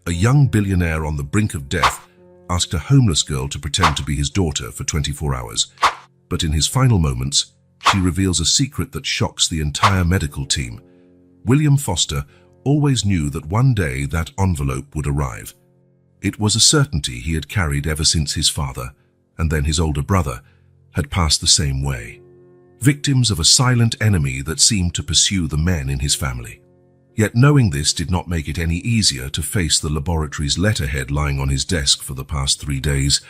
A young billionaire on the brink of death asked a homeless girl to pretend to be his daughter for 24 hours. But in his final moments, she reveals a secret that shocks the entire medical team. William Foster always knew that one day that envelope would arrive. It was a certainty he had carried ever since his father, and then his older brother, had passed the same way. Victims of a silent enemy that seemed to pursue the men in his family. Yet knowing this did not make it any easier to face the laboratory's letterhead lying on his desk for the past 3 days.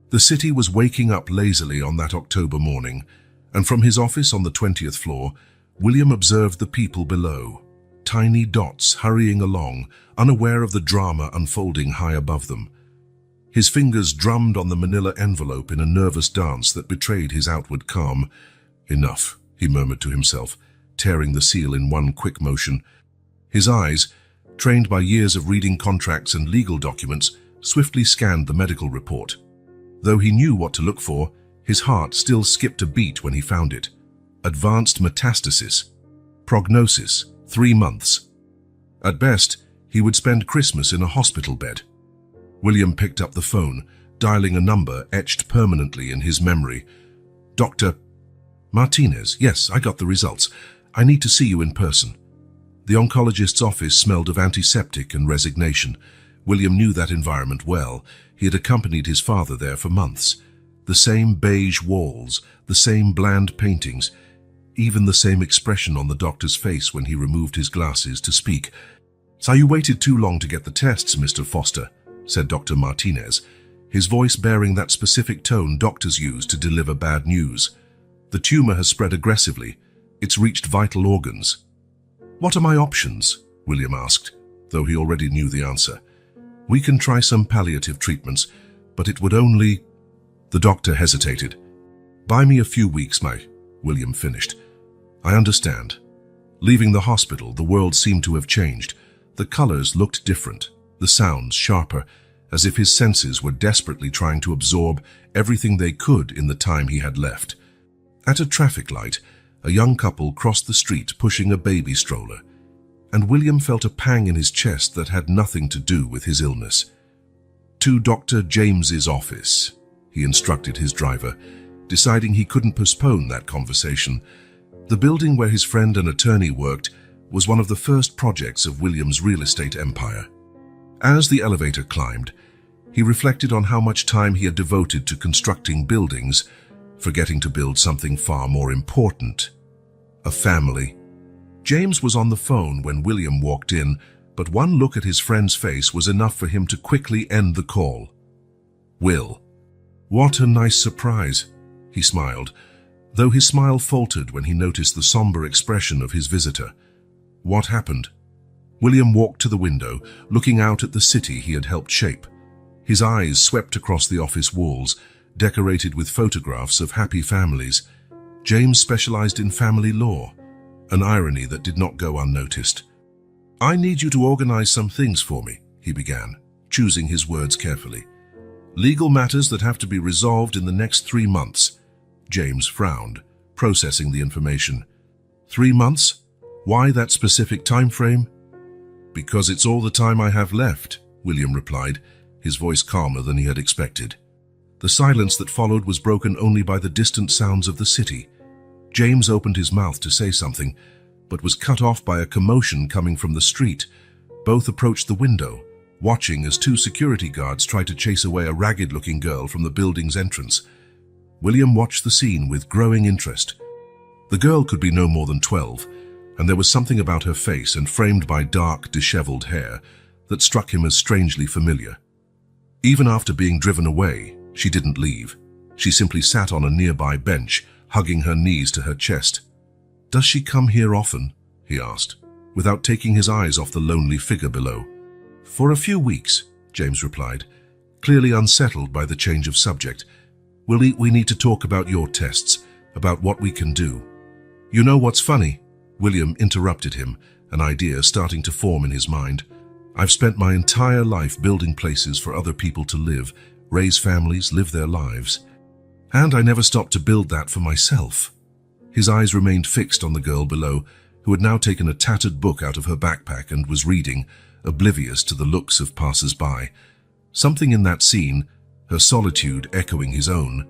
The city was waking up lazily on that October morning, and from his office on the 20th floor, William observed the people below, tiny dots hurrying along, unaware of the drama unfolding high above them. His fingers drummed on the manila envelope in a nervous dance that betrayed his outward calm. "Enough," he murmured to himself, tearing the seal in one quick motion. His eyes, trained by years of reading contracts and legal documents, swiftly scanned the medical report. Though he knew what to look for, his heart still skipped a beat when he found it. Advanced metastasis. Prognosis, 3 months. At best, he would spend Christmas in a hospital bed. William picked up the phone, dialing a number etched permanently in his memory. "Dr. Martinez, yes, I got the results. I need to see you in person." The oncologist's office smelled of antiseptic and resignation. William knew that environment well. He had accompanied his father there for months. The same beige walls, the same bland paintings, even the same expression on the doctor's face when he removed his glasses to speak. "So you waited too long to get the tests, Mr. Foster," said Dr. Martinez, his voice bearing that specific tone doctors use to deliver bad news. "The tumor has spread aggressively. It's reached vital organs." "What are my options?" William asked, though he already knew the answer. "We can try some palliative treatments, but it would only—" The doctor hesitated. "Buy me a few weeks, William finished. "I understand." Leaving the hospital, the world seemed to have changed. The colors looked different, the sounds sharper, as if his senses were desperately trying to absorb everything they could in the time he had left. At a traffic light, a young couple crossed the street pushing a baby stroller, and William felt a pang in his chest that had nothing to do with his illness. "To Dr. James's office," he instructed his driver, deciding he couldn't postpone that conversation. The building where his friend and attorney worked was one of the first projects of William's real estate empire. As the elevator climbed, he reflected on how much time he had devoted to constructing buildings, forgetting to build something far more important: a family. James was on the phone when William walked in, but one look at his friend's face was enough for him to quickly end the call. "Will." "What a nice surprise," he smiled, though his smile faltered when he noticed the somber expression of his visitor. "What happened?" William walked to the window, looking out at the city he had helped shape. His eyes swept across the office walls, decorated with photographs of happy families. James specialized in family law, an irony that did not go unnoticed. "I need you to organize some things for me," he began, choosing his words carefully. "Legal matters that have to be resolved in the next 3 months. James frowned, processing the information. 3 months? Why that specific time frame?" "Because it's all the time I have left," William replied, his voice calmer than he had expected. The silence that followed was broken only by the distant sounds of the city. James opened his mouth to say something, but was cut off by a commotion coming from the street. Both approached the window, watching as 2 security guards tried to chase away a ragged-looking girl from the building's entrance. William watched the scene with growing interest. The girl could be no more than 12, and there was something about her face and framed by dark, disheveled hair that struck him as strangely familiar. Even after being driven away, she didn't leave. She simply sat on a nearby bench, hugging her knees to her chest. "Does she come here often?" he asked, without taking his eyes off the lonely figure below. "For a few weeks," James replied, clearly unsettled by the change of subject. We need to talk about your tests, about what we can do." "You know what's funny?" William interrupted him, an idea starting to form in his mind. "I've spent my entire life building places for other people to live, raise families, live their lives. And I never stopped to build that for myself." His eyes remained fixed on the girl below, who had now taken a tattered book out of her backpack and was reading, oblivious to the looks of passers-by. Something in that scene, her solitude echoing his own,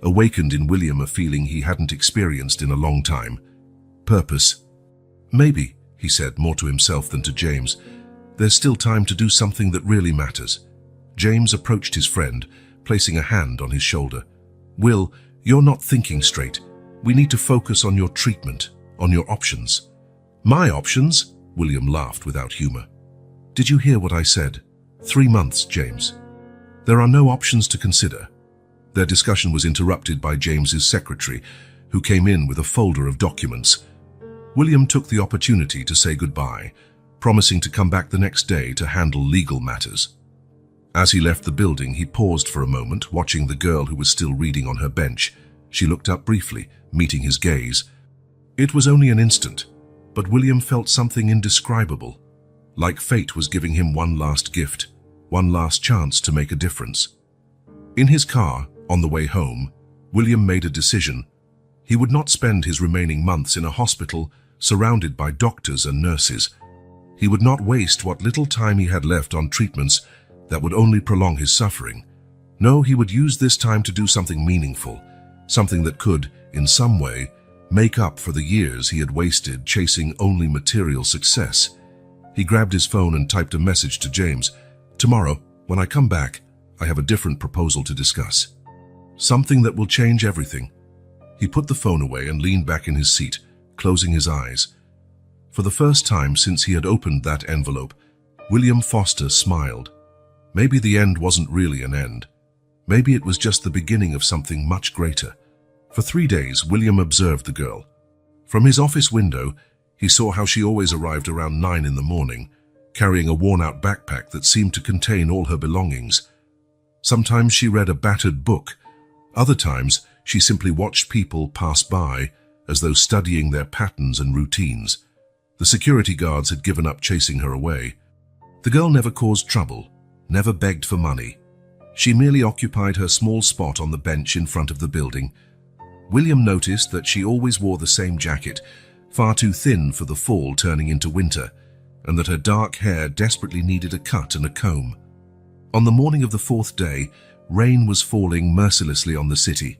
awakened in William a feeling he hadn't experienced in a long time. Purpose. Maybe, he said more to himself than to James, there's still time to do something that really matters. James approached his friend, placing a hand on his shoulder. Will, you're not thinking straight. We need to focus on your treatment, on your options. My options? William laughed without humor. Did you hear what I said? 3 months, James. There are no options to consider. Their discussion was interrupted by James's secretary, who came in with a folder of documents. William took the opportunity to say goodbye, promising to come back the next day to handle legal matters. As he left the building, he paused for a moment, watching the girl who was still reading on her bench. She looked up briefly, meeting his gaze. It was only an instant, but William felt something indescribable, like fate was giving him one last gift, one last chance to make a difference. In his car, on the way home, William made a decision. He would not spend his remaining months in a hospital surrounded by doctors and nurses. He would not waste what little time he had left on treatments that would only prolong his suffering. No, he would use this time to do something meaningful, something that could, in some way, make up for the years he had wasted chasing only material success. He grabbed his phone and typed a message to James. Tomorrow, when I come back, I have a different proposal to discuss. Something that will change everything. He put the phone away and leaned back in his seat, closing his eyes. For the first time since he had opened that envelope, William Foster smiled. Maybe the end wasn't really an end. Maybe it was just the beginning of something much greater. For 3 days, William observed the girl. From his office window, he saw how she always arrived around 9 in the morning, carrying a worn-out backpack that seemed to contain all her belongings. Sometimes she read a battered book. Other times, she simply watched people pass by, as though studying their patterns and routines. The security guards had given up chasing her away. The girl never caused trouble, never begged for money. She merely occupied her small spot on the bench in front of the building. William noticed that she always wore the same jacket, far too thin for the fall turning into winter, and that her dark hair desperately needed a cut and a comb. On the morning of the 4th day, rain was falling mercilessly on the city.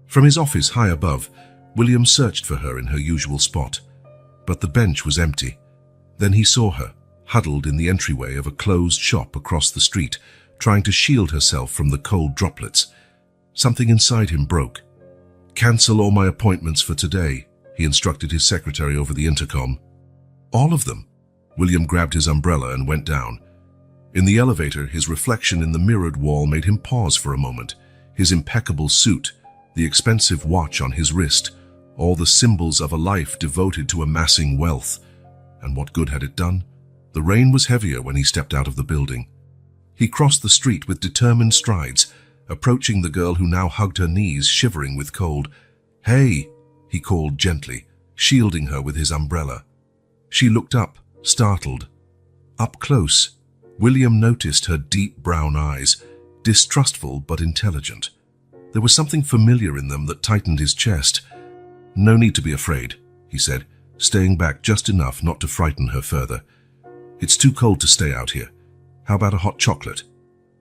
From his office high above, William searched for her in her usual spot, but the bench was empty. Then he saw her, huddled in the entryway of a closed shop across the street, trying to shield herself from the cold droplets. Something inside him broke. "Cancel all my appointments for today," he instructed his secretary over the intercom. "All of them?" William grabbed his umbrella and went down. In the elevator, his reflection in the mirrored wall made him pause for a moment. His impeccable suit, the expensive watch on his wrist, all the symbols of a life devoted to amassing wealth. And what good had it done? The rain was heavier when he stepped out of the building. He crossed the street with determined strides, approaching the girl who now hugged her knees, shivering with cold. "Hey," he called gently, shielding her with his umbrella. She looked up, startled. Up close, William noticed her deep brown eyes, distrustful but intelligent. There was something familiar in them that tightened his chest. "No need to be afraid," he said, staying back just enough not to frighten her further. "It's too cold to stay out here. How about a hot chocolate?"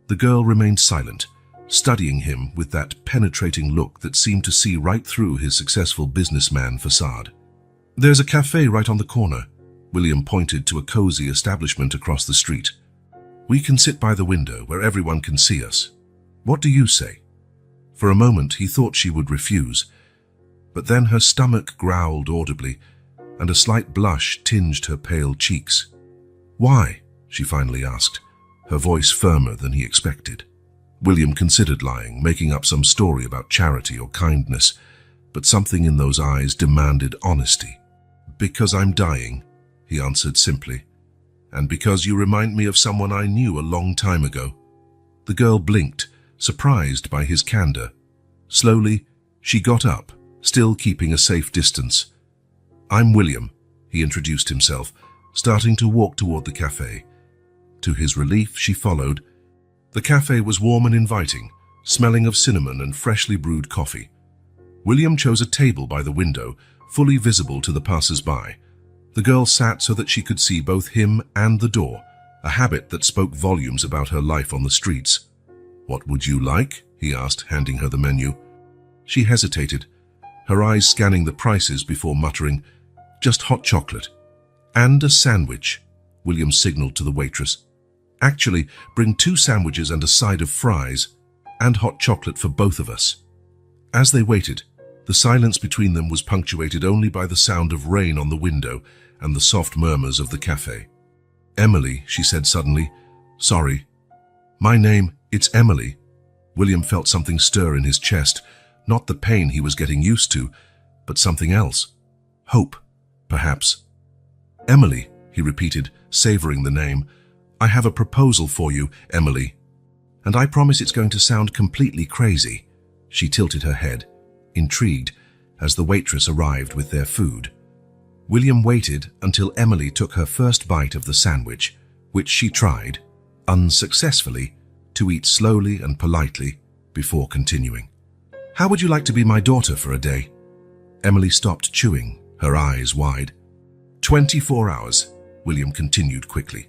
The girl remained silent, studying him with that penetrating look that seemed to see right through his successful businessman facade. "There's a cafe right on the corner." William pointed to a cozy establishment across the street. "We can sit by the window where everyone can see us. What do you say?" For a moment he thought she would refuse, but then her stomach growled audibly, and a slight blush tinged her pale cheeks. "Why?" she finally asked, her voice firmer than he expected. William considered lying, making up some story about charity or kindness, but something in those eyes demanded honesty. "Because I'm dying," he answered simply, "and because you remind me of someone I knew a long time ago." The girl blinked, surprised by his candor. Slowly, she got up, still keeping a safe distance. "I'm William," he introduced himself, starting to walk toward the cafe. To his relief, she followed. The cafe was warm and inviting, smelling of cinnamon and freshly brewed coffee. William chose a table by the window, fully visible to the passers-by. The girl sat so that she could see both him and the door, a habit that spoke volumes about her life on the streets. "What would you like?" he asked, handing her the menu. She hesitated, her eyes scanning the prices before muttering, "Just hot chocolate." "And a sandwich," William signaled to the waitress. "Actually, bring 2 sandwiches and a side of fries, and hot chocolate for both of us." As they waited, the silence between them was punctuated only by the sound of rain on the window and the soft murmurs of the cafe. "Emily," she said suddenly. "Sorry." "My name, it's Emily." William felt something stir in his chest, not the pain he was getting used to, but something else. Hope, perhaps. "Emily," he repeated, savoring the name. "I have a proposal for you, Emily. And I promise it's going to sound completely crazy." She tilted her head, intrigued, as the waitress arrived with their food. William waited until Emily took her first bite of the sandwich, which she tried, unsuccessfully, to eat slowly and politely before continuing. "How would you like to be my daughter for a day?" Emily stopped chewing, her eyes wide. 24 hours, William continued quickly.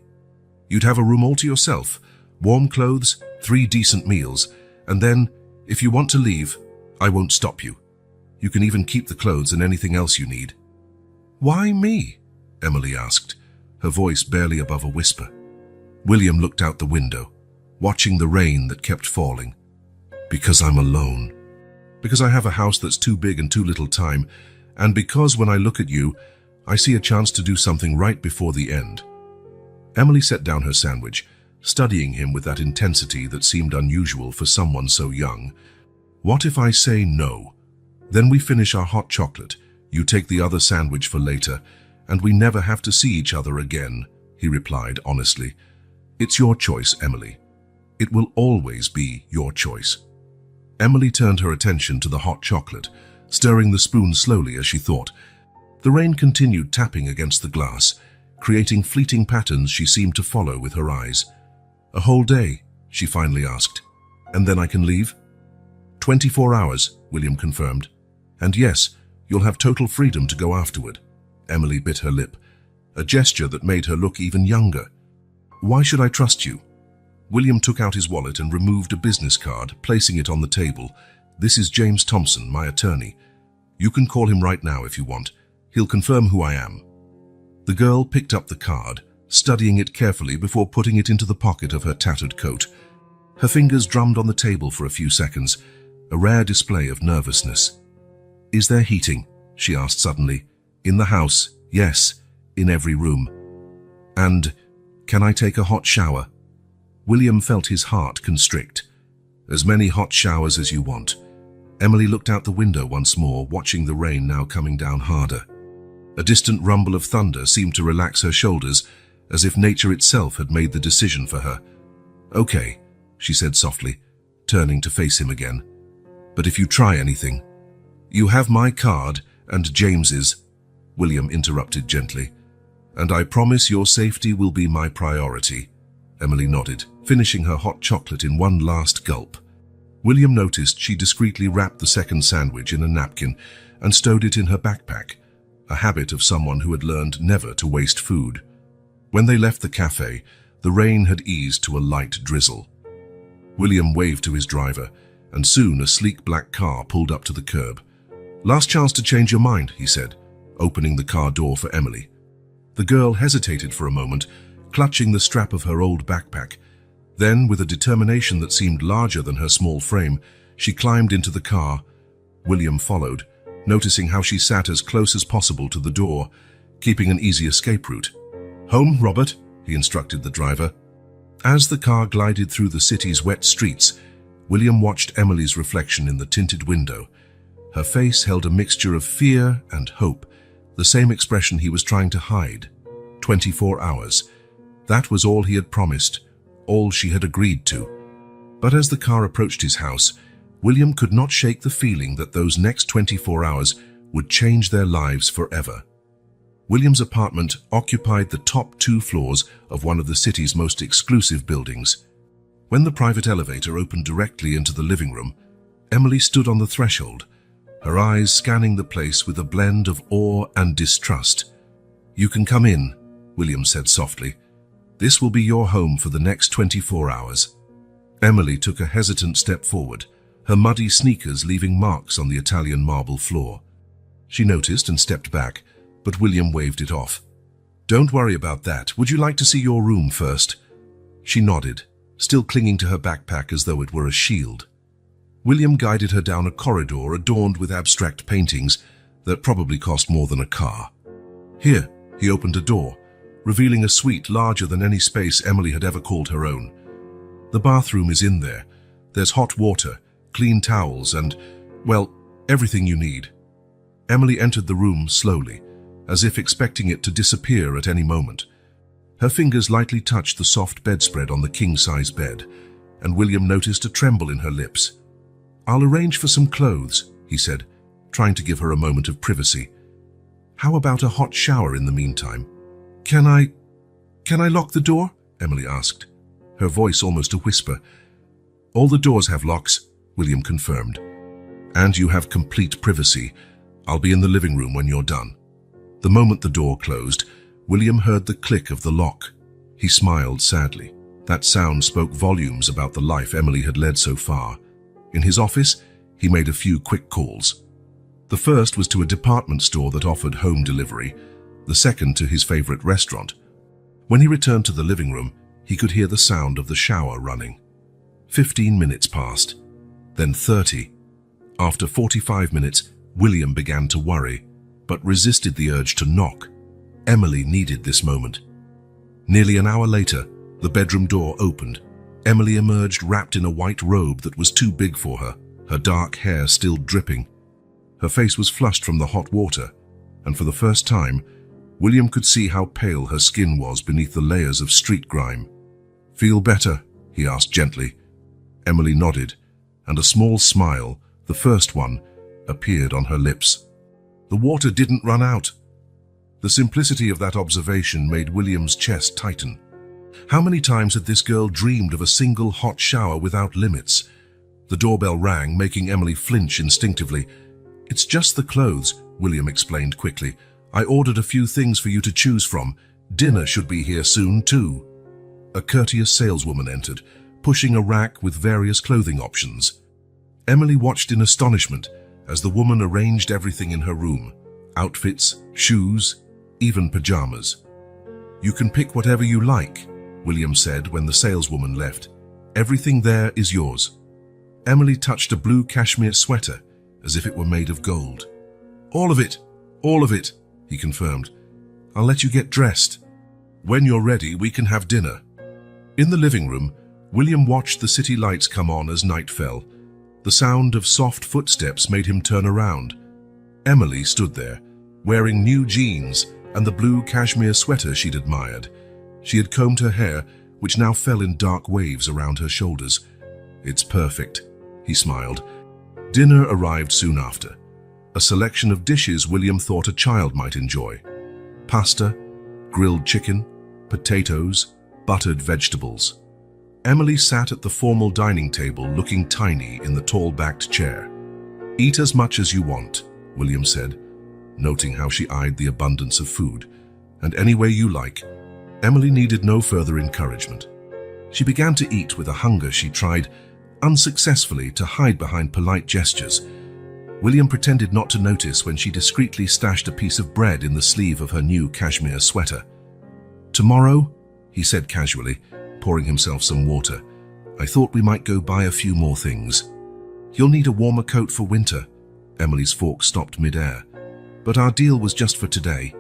"You'd have a room all to yourself, warm clothes, 3 decent meals, and then, if you want to leave, I won't stop you. You can even keep the clothes and anything else you need." "Why me?" Emily asked, her voice barely above a whisper. William looked out the window, watching the rain that kept falling. "Because I'm alone. Because I have a house that's too big and too little time, and because when I look at you, I see a chance to do something right before the end." Emily set down her sandwich, studying him with that intensity that seemed unusual for someone so young. "What if I say no? Then we finish our hot chocolate, you take the other sandwich for later, and we never have to see each other again," he replied honestly. "It's your choice, Emily. It will always be your choice." Emily turned her attention to the hot chocolate, stirring the spoon slowly as she thought. The rain continued tapping against the glass, creating fleeting patterns she seemed to follow with her eyes. "A whole day?" she finally asked. "And then I can leave?" 24 hours, William confirmed. "And yes, you'll have total freedom to go afterward." Emily bit her lip, a gesture that made her look even younger. "Why should I trust you?" William took out his wallet and removed a business card, placing it on the table. "This is James Thompson, my attorney. You can call him right now if you want. He'll confirm who I am." The girl picked up the card, studying it carefully before putting it into the pocket of her tattered coat. Her fingers drummed on the table for a few seconds, a rare display of nervousness. "Is there heating?" she asked suddenly. "In the house, yes, in every room. And can I take a hot shower?" William felt his heart constrict. "As many hot showers as you want." Emily looked out the window once more, watching the rain now coming down harder. A distant rumble of thunder seemed to relax her shoulders, as if nature itself had made the decision for her. "Okay," she said softly, turning to face him again. "But if you try anything—" "You have my card and James's," William interrupted gently. "And I promise your safety will be my priority." Emily nodded, finishing her hot chocolate in one last gulp. William noticed she discreetly wrapped the second sandwich in a napkin and stowed it in her backpack, a habit of someone who had learned never to waste food. When they left the cafe, the rain had eased to a light drizzle. William waved to his driver, and soon a sleek black car pulled up to the curb. "Last chance to change your mind," he said, opening the car door for Emily. The girl hesitated for a moment, clutching the strap of her old backpack. Then, with a determination that seemed larger than her small frame, she climbed into the car. William followed, noticing how she sat as close as possible to the door, keeping an easy escape route. "Home, Robert," he instructed the driver. As the car glided through the city's wet streets, William watched Emily's reflection in the tinted window. Her face held a mixture of fear and hope, the same expression he was trying to hide. 24 hours. That was all he had promised, all she had agreed to. But as the car approached his house, William could not shake the feeling that those next 24 hours would change their lives forever. William's apartment occupied the top 2 floors of one of the city's most exclusive buildings. When the private elevator opened directly into the living room, Emily stood on the threshold, her eyes scanning the place with a blend of awe and distrust. "You can come in," William said softly. This will be your home for the next 24 hours. Emily took a hesitant step forward, her muddy sneakers leaving marks on the Italian marble floor. She noticed and stepped back, but William waved it off. Don't worry about that. Would you like to see your room first? She nodded, still clinging to her backpack as though it were a shield. William guided her down a corridor adorned with abstract paintings that probably cost more than a car. Here, he opened a door, revealing a suite larger than any space Emily had ever called her own. The bathroom is in there. There's hot water, clean towels, and, well, everything you need. Emily entered the room slowly, as if expecting it to disappear at any moment. Her fingers lightly touched the soft bedspread on the king-size bed, and William noticed a tremble in her lips. I'll arrange for some clothes, he said, trying to give her a moment of privacy. How about a hot shower in the meantime? Can I lock the door? Emily asked, her voice almost a whisper. All the doors have locks, William confirmed. And you have complete privacy. I'll be in the living room when you're done. The moment the door closed, William heard the click of the lock. He smiled sadly. That sound spoke volumes about the life Emily had led so far. In his office, he made a few quick calls. The first was to a department store that offered home delivery, the second to his favorite restaurant. When he returned to the living room, he could hear the sound of the shower running. 15 minutes passed, then 30. After 45 minutes, William began to worry, but resisted the urge to knock. Emily needed this moment. Nearly an hour later, the bedroom door opened. Emily emerged wrapped in a white robe that was too big for her, her dark hair still dripping. Her face was flushed from the hot water, and for the first time, William could see how pale her skin was beneath the layers of street grime. Feel better? He asked gently. Emily nodded, and a small smile, the first one, appeared on her lips. The water didn't run out. The simplicity of that observation made William's chest tighten. How many times had this girl dreamed of a single hot shower without limits? The doorbell rang, making Emily flinch instinctively. It's just the clothes, William explained quickly. I ordered a few things for you to choose from. Dinner should be here soon, too. A courteous saleswoman entered, pushing a rack with various clothing options. Emily watched in astonishment as the woman arranged everything in her room. Outfits, shoes, even pajamas. You can pick whatever you like, William said when the saleswoman left. Everything there is yours. Emily touched a blue cashmere sweater as if it were made of gold. All of it, he confirmed. I'll let you get dressed. When you're ready, we can have dinner. In the living room, William watched the city lights come on as night fell. The sound of soft footsteps made him turn around. Emily stood there, wearing new jeans and the blue cashmere sweater she'd admired. She had combed her hair, which now fell in dark waves around her shoulders. It's perfect, he smiled. Dinner arrived soon after. A selection of dishes William thought a child might enjoy. Pasta, grilled chicken, potatoes, buttered vegetables. Emily sat at the formal dining table looking tiny in the tall-backed chair. Eat as much as you want, William said, noting how she eyed the abundance of food. And any way you like. Emily needed no further encouragement. She began to eat with a hunger she tried unsuccessfully to hide behind polite gestures. William pretended not to notice when she discreetly stashed a piece of bread in the sleeve of her new cashmere sweater. Tomorrow, he said casually, pouring himself some water, I thought we might go buy a few more things. You'll need a warmer coat for winter. Emily's fork stopped mid-air. But our deal was just for today.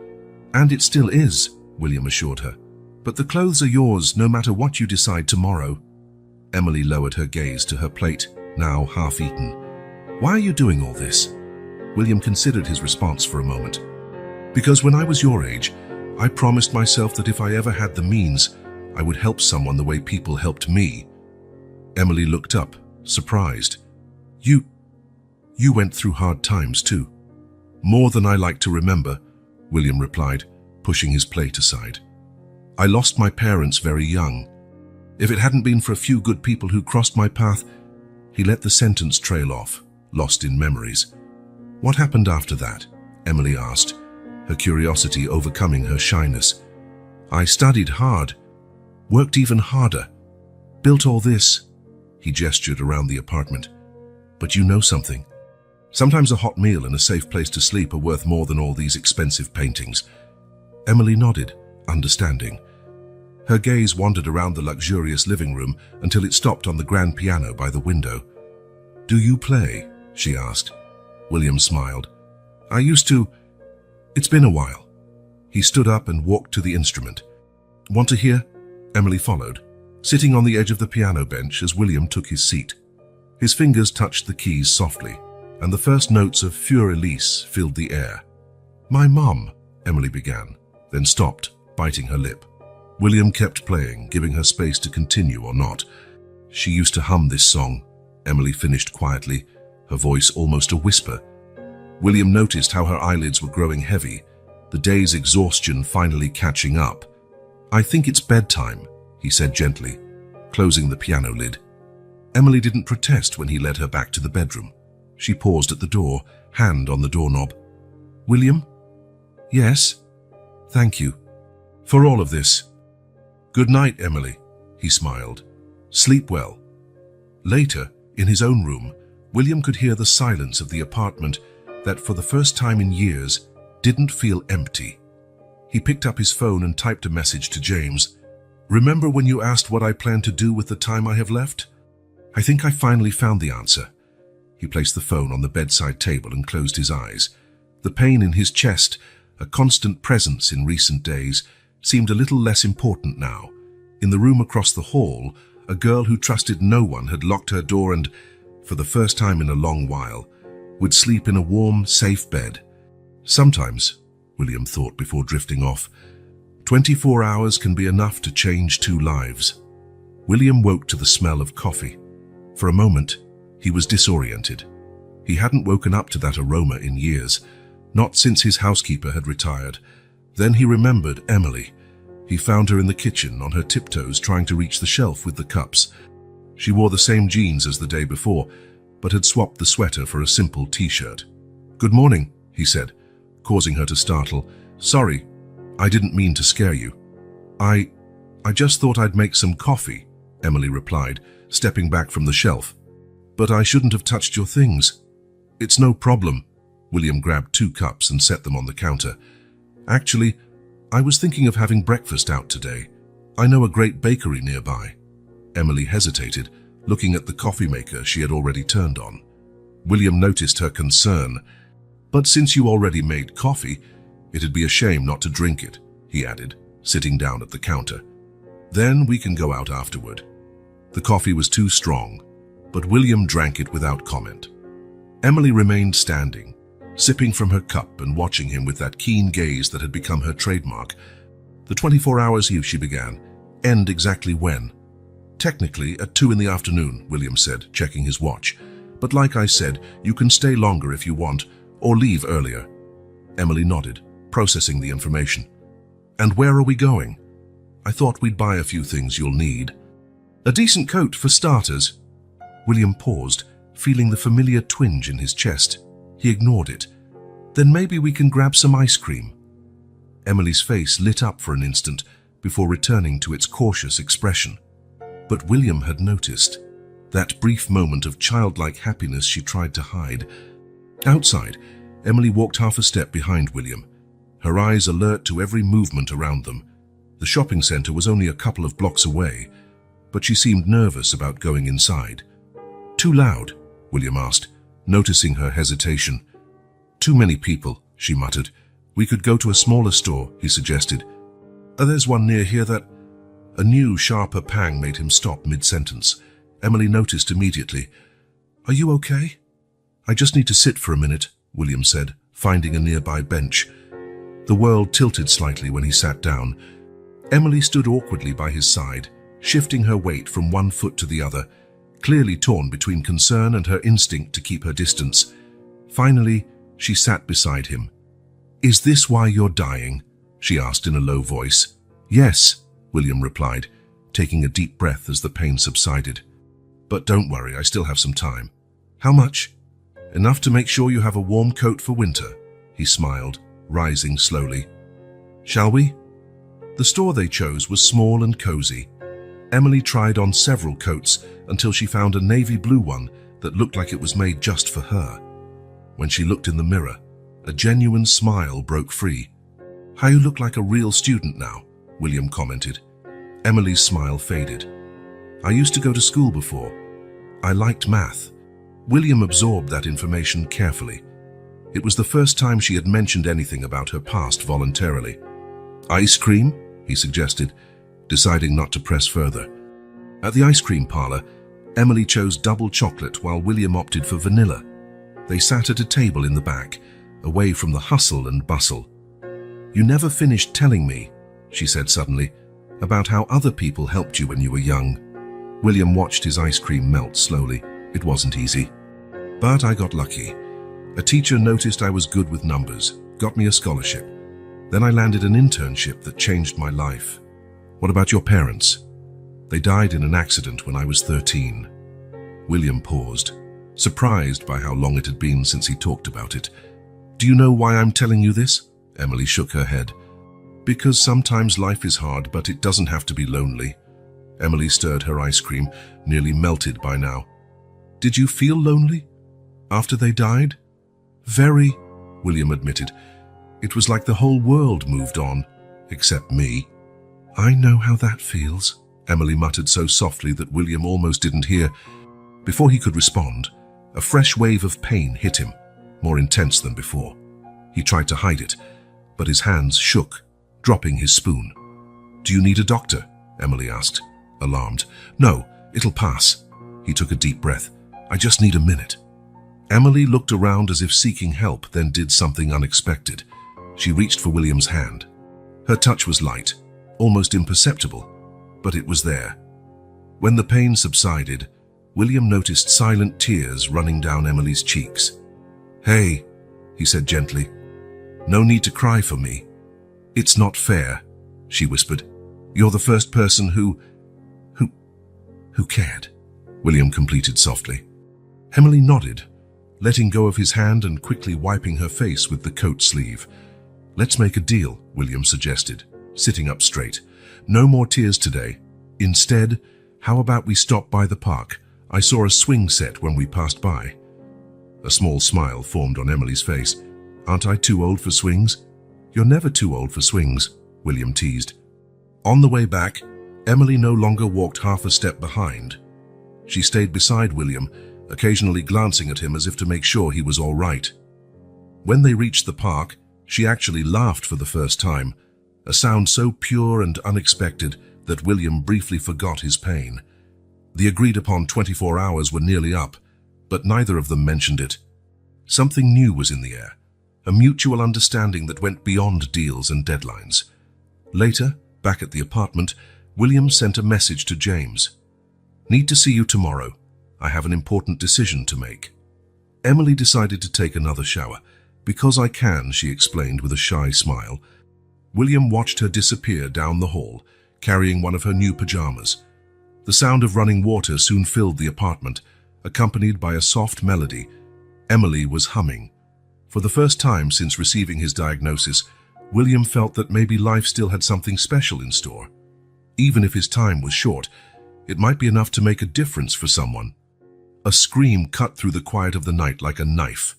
And it still is, William assured her. But the clothes are yours no matter what you decide tomorrow. Emily lowered her gaze to her plate, now half-eaten. Why are you doing all this? William considered his response for a moment. Because when I was your age, I promised myself that if I ever had the means, I would help someone the way people helped me. Emily looked up, surprised. You went through hard times too. More than I like to remember, William replied, pushing his plate aside. I lost my parents very young. If it hadn't been for a few good people who crossed my path, he let the sentence trail off, lost in memories. What happened after that? Emily asked, her curiosity overcoming her shyness. I studied hard. Worked even harder. Built all this. He gestured around the apartment. But you know something. Sometimes a hot meal and a safe place to sleep are worth more than all these expensive paintings. Emily nodded, understanding. Her gaze wandered around the luxurious living room until it stopped on the grand piano by the window. Do you play? She asked. William smiled. I used to. It's been a while. He stood up and walked to the instrument. Want to hear? Emily followed, sitting on the edge of the piano bench as William took his seat. His fingers touched the keys softly, and the first notes of Fur Elise filled the air. My mum, Emily began, then stopped, biting her lip. William kept playing, giving her space to continue or not. She used to hum this song, Emily finished quietly, her voice almost a whisper. William noticed how her eyelids were growing heavy, the day's exhaustion finally catching up. I think it's bedtime, he said gently, closing the piano lid. Emily didn't protest when he led her back to the bedroom. She paused at the door, hand on the doorknob. William? Yes? Thank you. For all of this. Good night, Emily, he smiled. Sleep well. Later, in his own room, William could hear the silence of the apartment that, for the first time in years, didn't feel empty. He picked up his phone and typed a message to James. Remember when you asked what I plan to do with the time I have left? I think I finally found the answer. He placed the phone on the bedside table and closed his eyes. The pain in his chest, a constant presence in recent days, seemed a little less important now. In the room across the hall, a girl who trusted no one had locked her door and, for the first time in a long while, would sleep in a warm, safe bed. Sometimes, William thought before drifting off, 24 hours can be enough to change two lives. William woke to the smell of coffee. For a moment, he was disoriented. He hadn't woken up to that aroma in years, not since his housekeeper had retired. Then he remembered Emily. He found her in the kitchen, on her tiptoes, trying to reach the shelf with the cups. She wore the same jeans as the day before, but had swapped the sweater for a simple t-shirt. Good morning, he said, causing her to startle. Sorry, I didn't mean to scare you. I just thought I'd make some coffee, Emily replied, stepping back from the shelf. But I shouldn't have touched your things. It's no problem. William grabbed 2 cups and set them on the counter. Actually, I was thinking of having breakfast out today. I know a great bakery nearby. Emily hesitated, looking at the coffee maker she had already turned on. William noticed her concern. But since you already made coffee, it'd be a shame not to drink it, he added, sitting down at the counter. Then we can go out afterward. The coffee was too strong, but William drank it without comment. Emily remained standing, sipping from her cup and watching him with that keen gaze that had become her trademark. The 24 hours, she began, end exactly when? Technically at 2 in the afternoon, William said, checking his watch. But like I said, you can stay longer if you want, or leave earlier. Emily nodded, processing the information. And where are we going? I thought we'd buy a few things you'll need. A decent coat for starters. William paused, feeling the familiar twinge in his chest. He ignored it. Then maybe we can grab some ice cream. Emily's face lit up for an instant before returning to its cautious expression. But William had noticed that brief moment of childlike happiness she tried to hide. Outside, Emily walked half a step behind William, her eyes alert to every movement around them. The shopping center was only a couple of blocks away, but she seemed nervous about going inside. Too loud? William asked, noticing her hesitation. Too many people, she muttered. We could go to a smaller store, he suggested. There's one near here that... A new, sharper pang made him stop mid-sentence. Emily noticed immediately. Are you okay? I just need to sit for a minute, William said, finding a nearby bench. The world tilted slightly when he sat down. Emily stood awkwardly by his side, shifting her weight from one foot to the other, clearly torn between concern and her instinct to keep her distance. Finally, she sat beside him. Is this why you're dying? She asked in a low voice. Yes, William replied, taking a deep breath as the pain subsided. But don't worry, I still have some time. How much? Enough to make sure you have a warm coat for winter, he smiled, rising slowly. Shall we? The store they chose was small and cozy, Emily tried on several coats until she found a navy blue one that looked like it was made just for her. When she looked in the mirror, a genuine smile broke free. "How you look like a real student now," William commented. Emily's smile faded. "I used to go to school before. I liked math." William absorbed that information carefully. It was the first time she had mentioned anything about her past voluntarily. "Ice cream?" he suggested, deciding not to press further. At the ice cream parlor, Emily chose double chocolate while William opted for vanilla. They sat at a table in the back, away from the hustle and bustle. "You never finished telling me," she said suddenly, "about how other people helped you when you were young." William watched his ice cream melt slowly. It wasn't easy. "But I got lucky. A teacher noticed I was good with numbers, got me a scholarship. Then I landed an internship that changed my life." "What about your parents?" "They died in an accident when I was 13. William paused, surprised by how long it had been since he talked about it. "Do you know why I'm telling you this?" Emily shook her head. "Because sometimes life is hard, but it doesn't have to be lonely." Emily stirred her ice cream, nearly melted by now. "Did you feel lonely after they died?" "Very," William admitted. "It was like the whole world moved on, except me." "I know how that feels," Emily muttered so softly that William almost didn't hear. Before he could respond, a fresh wave of pain hit him, more intense than before. He tried to hide it, but his hands shook, dropping his spoon. "Do you need a doctor?" Emily asked, alarmed. "No, it'll pass." He took a deep breath. "I just need a minute." Emily looked around as if seeking help, then did something unexpected. She reached for William's hand. Her touch was light, almost imperceptible, but it was there. When the pain subsided, William noticed silent tears running down Emily's cheeks. "Hey," he said gently, "no need to cry for me." "It's not fair," she whispered. "You're the first person who cared," William completed softly. Emily nodded, letting go of his hand and quickly wiping her face with the coat sleeve. "Let's make a deal," William suggested, sitting up straight. "No more tears today. Instead, how about we stop by the park? I saw a swing set when we passed by." A small smile formed on Emily's face. "Aren't I too old for swings?" "You're never too old for swings," William teased. On the way back, Emily no longer walked half a step behind. She stayed beside William, occasionally glancing at him as if to make sure he was all right. When they reached the park, she actually laughed for the first time, a sound so pure and unexpected that William briefly forgot his pain. The agreed-upon 24 hours were nearly up, but neither of them mentioned it. Something new was in the air, a mutual understanding that went beyond deals and deadlines. Later, back at the apartment, William sent a message to James. "Need to see you tomorrow. I have an important decision to make." Emily decided to take another shower. "Because I can," she explained with a shy smile. William watched her disappear down the hall, carrying one of her new pajamas. The sound of running water soon filled the apartment, accompanied by a soft melody. Emily was humming. For the first time since receiving his diagnosis, William felt that maybe life still had something special in store. Even if his time was short, it might be enough to make a difference for someone. A scream cut through the quiet of the night like a knife.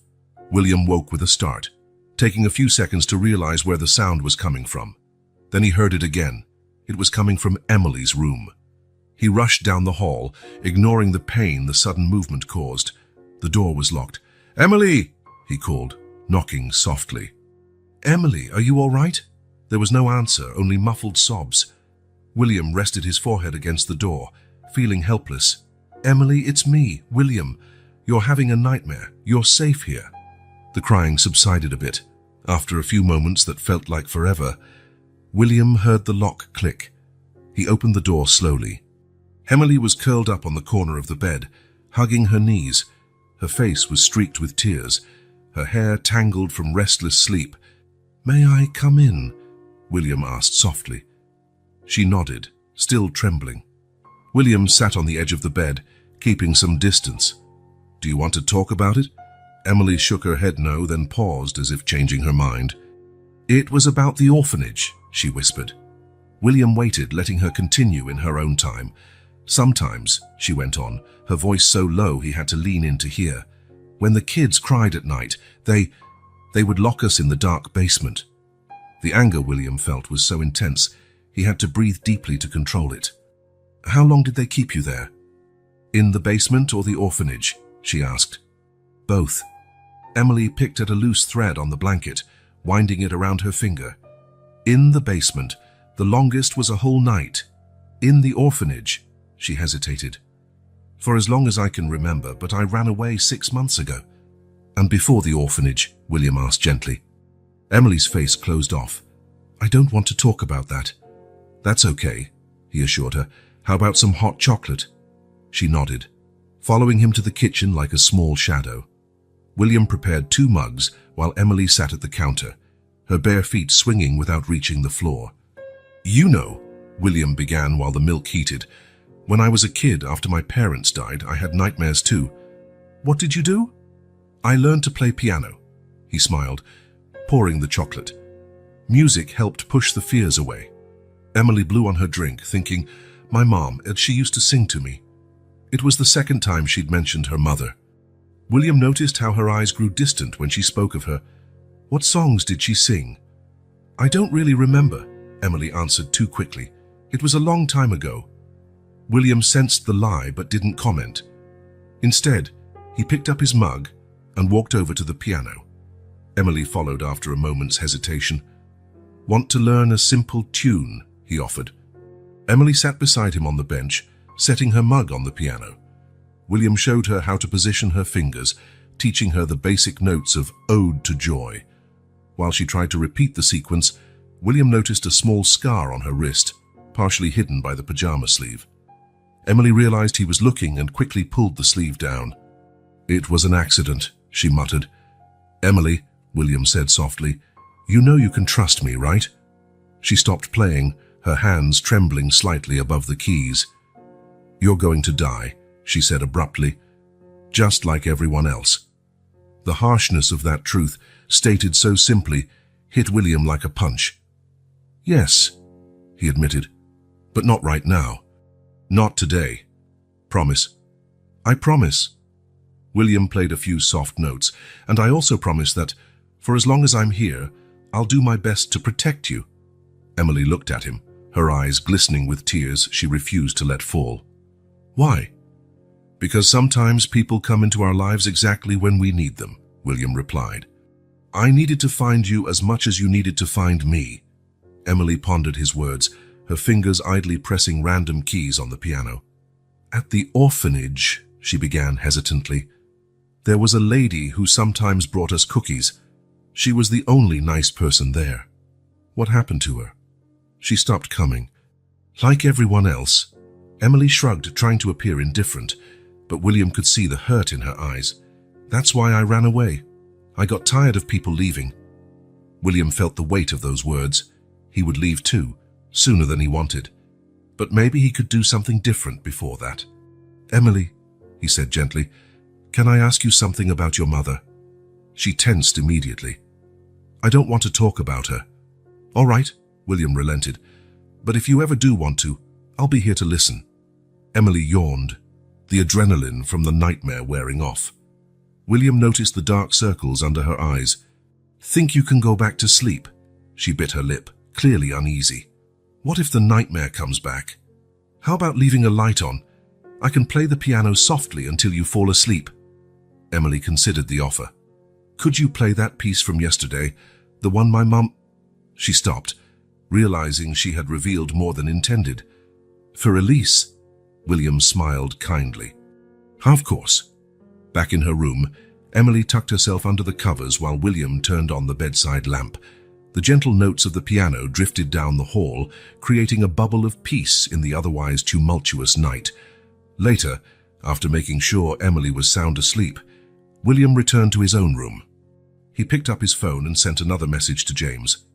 William woke with a start, taking a few seconds to realize where the sound was coming from. Then he heard it again. It was coming from Emily's room. He rushed down the hall, ignoring the pain the sudden movement caused. The door was locked. "Emily!" he called, knocking softly. "Emily, are you all right?" There was no answer, only muffled sobs. William rested his forehead against the door, feeling helpless. "Emily, it's me, William. You're having a nightmare. You're safe here." The crying subsided a bit. After a few moments that felt like forever, William heard the lock click. He opened the door slowly. Emily was curled up on the corner of the bed, hugging her knees. Her face was streaked with tears, her hair tangled from restless sleep. "May I come in?" William asked softly. She nodded, still trembling. William sat on the edge of the bed, keeping some distance. "Do you want to talk about it?" Emily shook her head no, then paused as if changing her mind. "It was about the orphanage," she whispered. William waited, letting her continue in her own time. Sometimes, she went on, her voice so low he had to lean in to hear, when the kids cried at night, they would lock us in the dark basement. The anger William felt was so intense, he had to breathe deeply to control it. How long did they keep you there? In the basement or the orphanage? She asked. Both. Emily picked at a loose thread on the blanket, winding it around her finger. In the basement. The longest was a whole night. In the orphanage. She hesitated. For as long as I can remember, but I ran away 6 months ago. And before the orphanage? William asked gently. Emily's face closed off. I don't want to talk about that. That's okay, he assured her. How about some hot chocolate? She nodded, following him to the kitchen like a small shadow. William prepared 2 mugs while Emily sat at the counter, her bare feet swinging without reaching the floor. You know, William began while the milk heated, when I was a kid after my parents died, I had nightmares too. What did you do? I learned to play piano, he smiled, pouring the chocolate. Music helped push the fears away. Emily blew on her drink, thinking, my mom, and she used to sing to me. It was the second time she'd mentioned her mother. William noticed how her eyes grew distant when she spoke of her. What songs did she sing? I don't really remember, Emily answered too quickly. It was a long time ago. William sensed the lie but didn't comment. Instead, he picked up his mug and walked over to the piano. Emily followed after a moment's hesitation. Want to learn a simple tune, he offered. Emily sat beside him on the bench, setting her mug on the piano. William showed her how to position her fingers, teaching her the basic notes of Ode to Joy. While she tried to repeat the sequence, William noticed a small scar on her wrist, partially hidden by the pajama sleeve. Emily realized he was looking and quickly pulled the sleeve down. It was an accident, she muttered. Emily, William said softly, you know you can trust me, right? She stopped playing, her hands trembling slightly above the keys. You're going to die, she said abruptly, just like everyone else. The harshness of that truth, stated so simply, hit William like a punch. Yes, he admitted, but not right now. Not today. Promise. I promise. William played a few soft notes, and I also promise that, for as long as I'm here, I'll do my best to protect you. Emily looked at him, her eyes glistening with tears she refused to let fall. Why? Because sometimes people come into our lives exactly when we need them, William replied. I needed to find you as much as you needed to find me. Emily pondered his words, her fingers idly pressing random keys on the piano. At the orphanage, she began hesitantly, there was a lady who sometimes brought us cookies. She was the only nice person there. What happened to her? She stopped coming. Like everyone else, Emily shrugged, trying to appear indifferent, but William could see the hurt in her eyes. That's why I ran away. I got tired of people leaving. William felt the weight of those words. He would leave too, sooner than he wanted. But maybe he could do something different before that. Emily, he said gently, can I ask you something about your mother? She tensed immediately. I don't want to talk about her. All right, William relented. But if you ever do want to, I'll be here to listen. Emily yawned, the adrenaline from the nightmare wearing off. William noticed the dark circles under her eyes. Think you can go back to sleep? She bit her lip, clearly uneasy. What if the nightmare comes back? How about leaving a light on? I can play the piano softly until you fall asleep. Emily considered the offer. Could you play that piece from yesterday, the one my mum... She stopped, realizing she had revealed more than intended. For Elise, William smiled kindly. Of course. Back in her room, Emily tucked herself under the covers while William turned on the bedside lamp. The gentle notes of the piano drifted down the hall, creating a bubble of peace in the otherwise tumultuous night. Later, after making sure Emily was sound asleep, William returned to his own room. He picked up his phone and sent another message to James.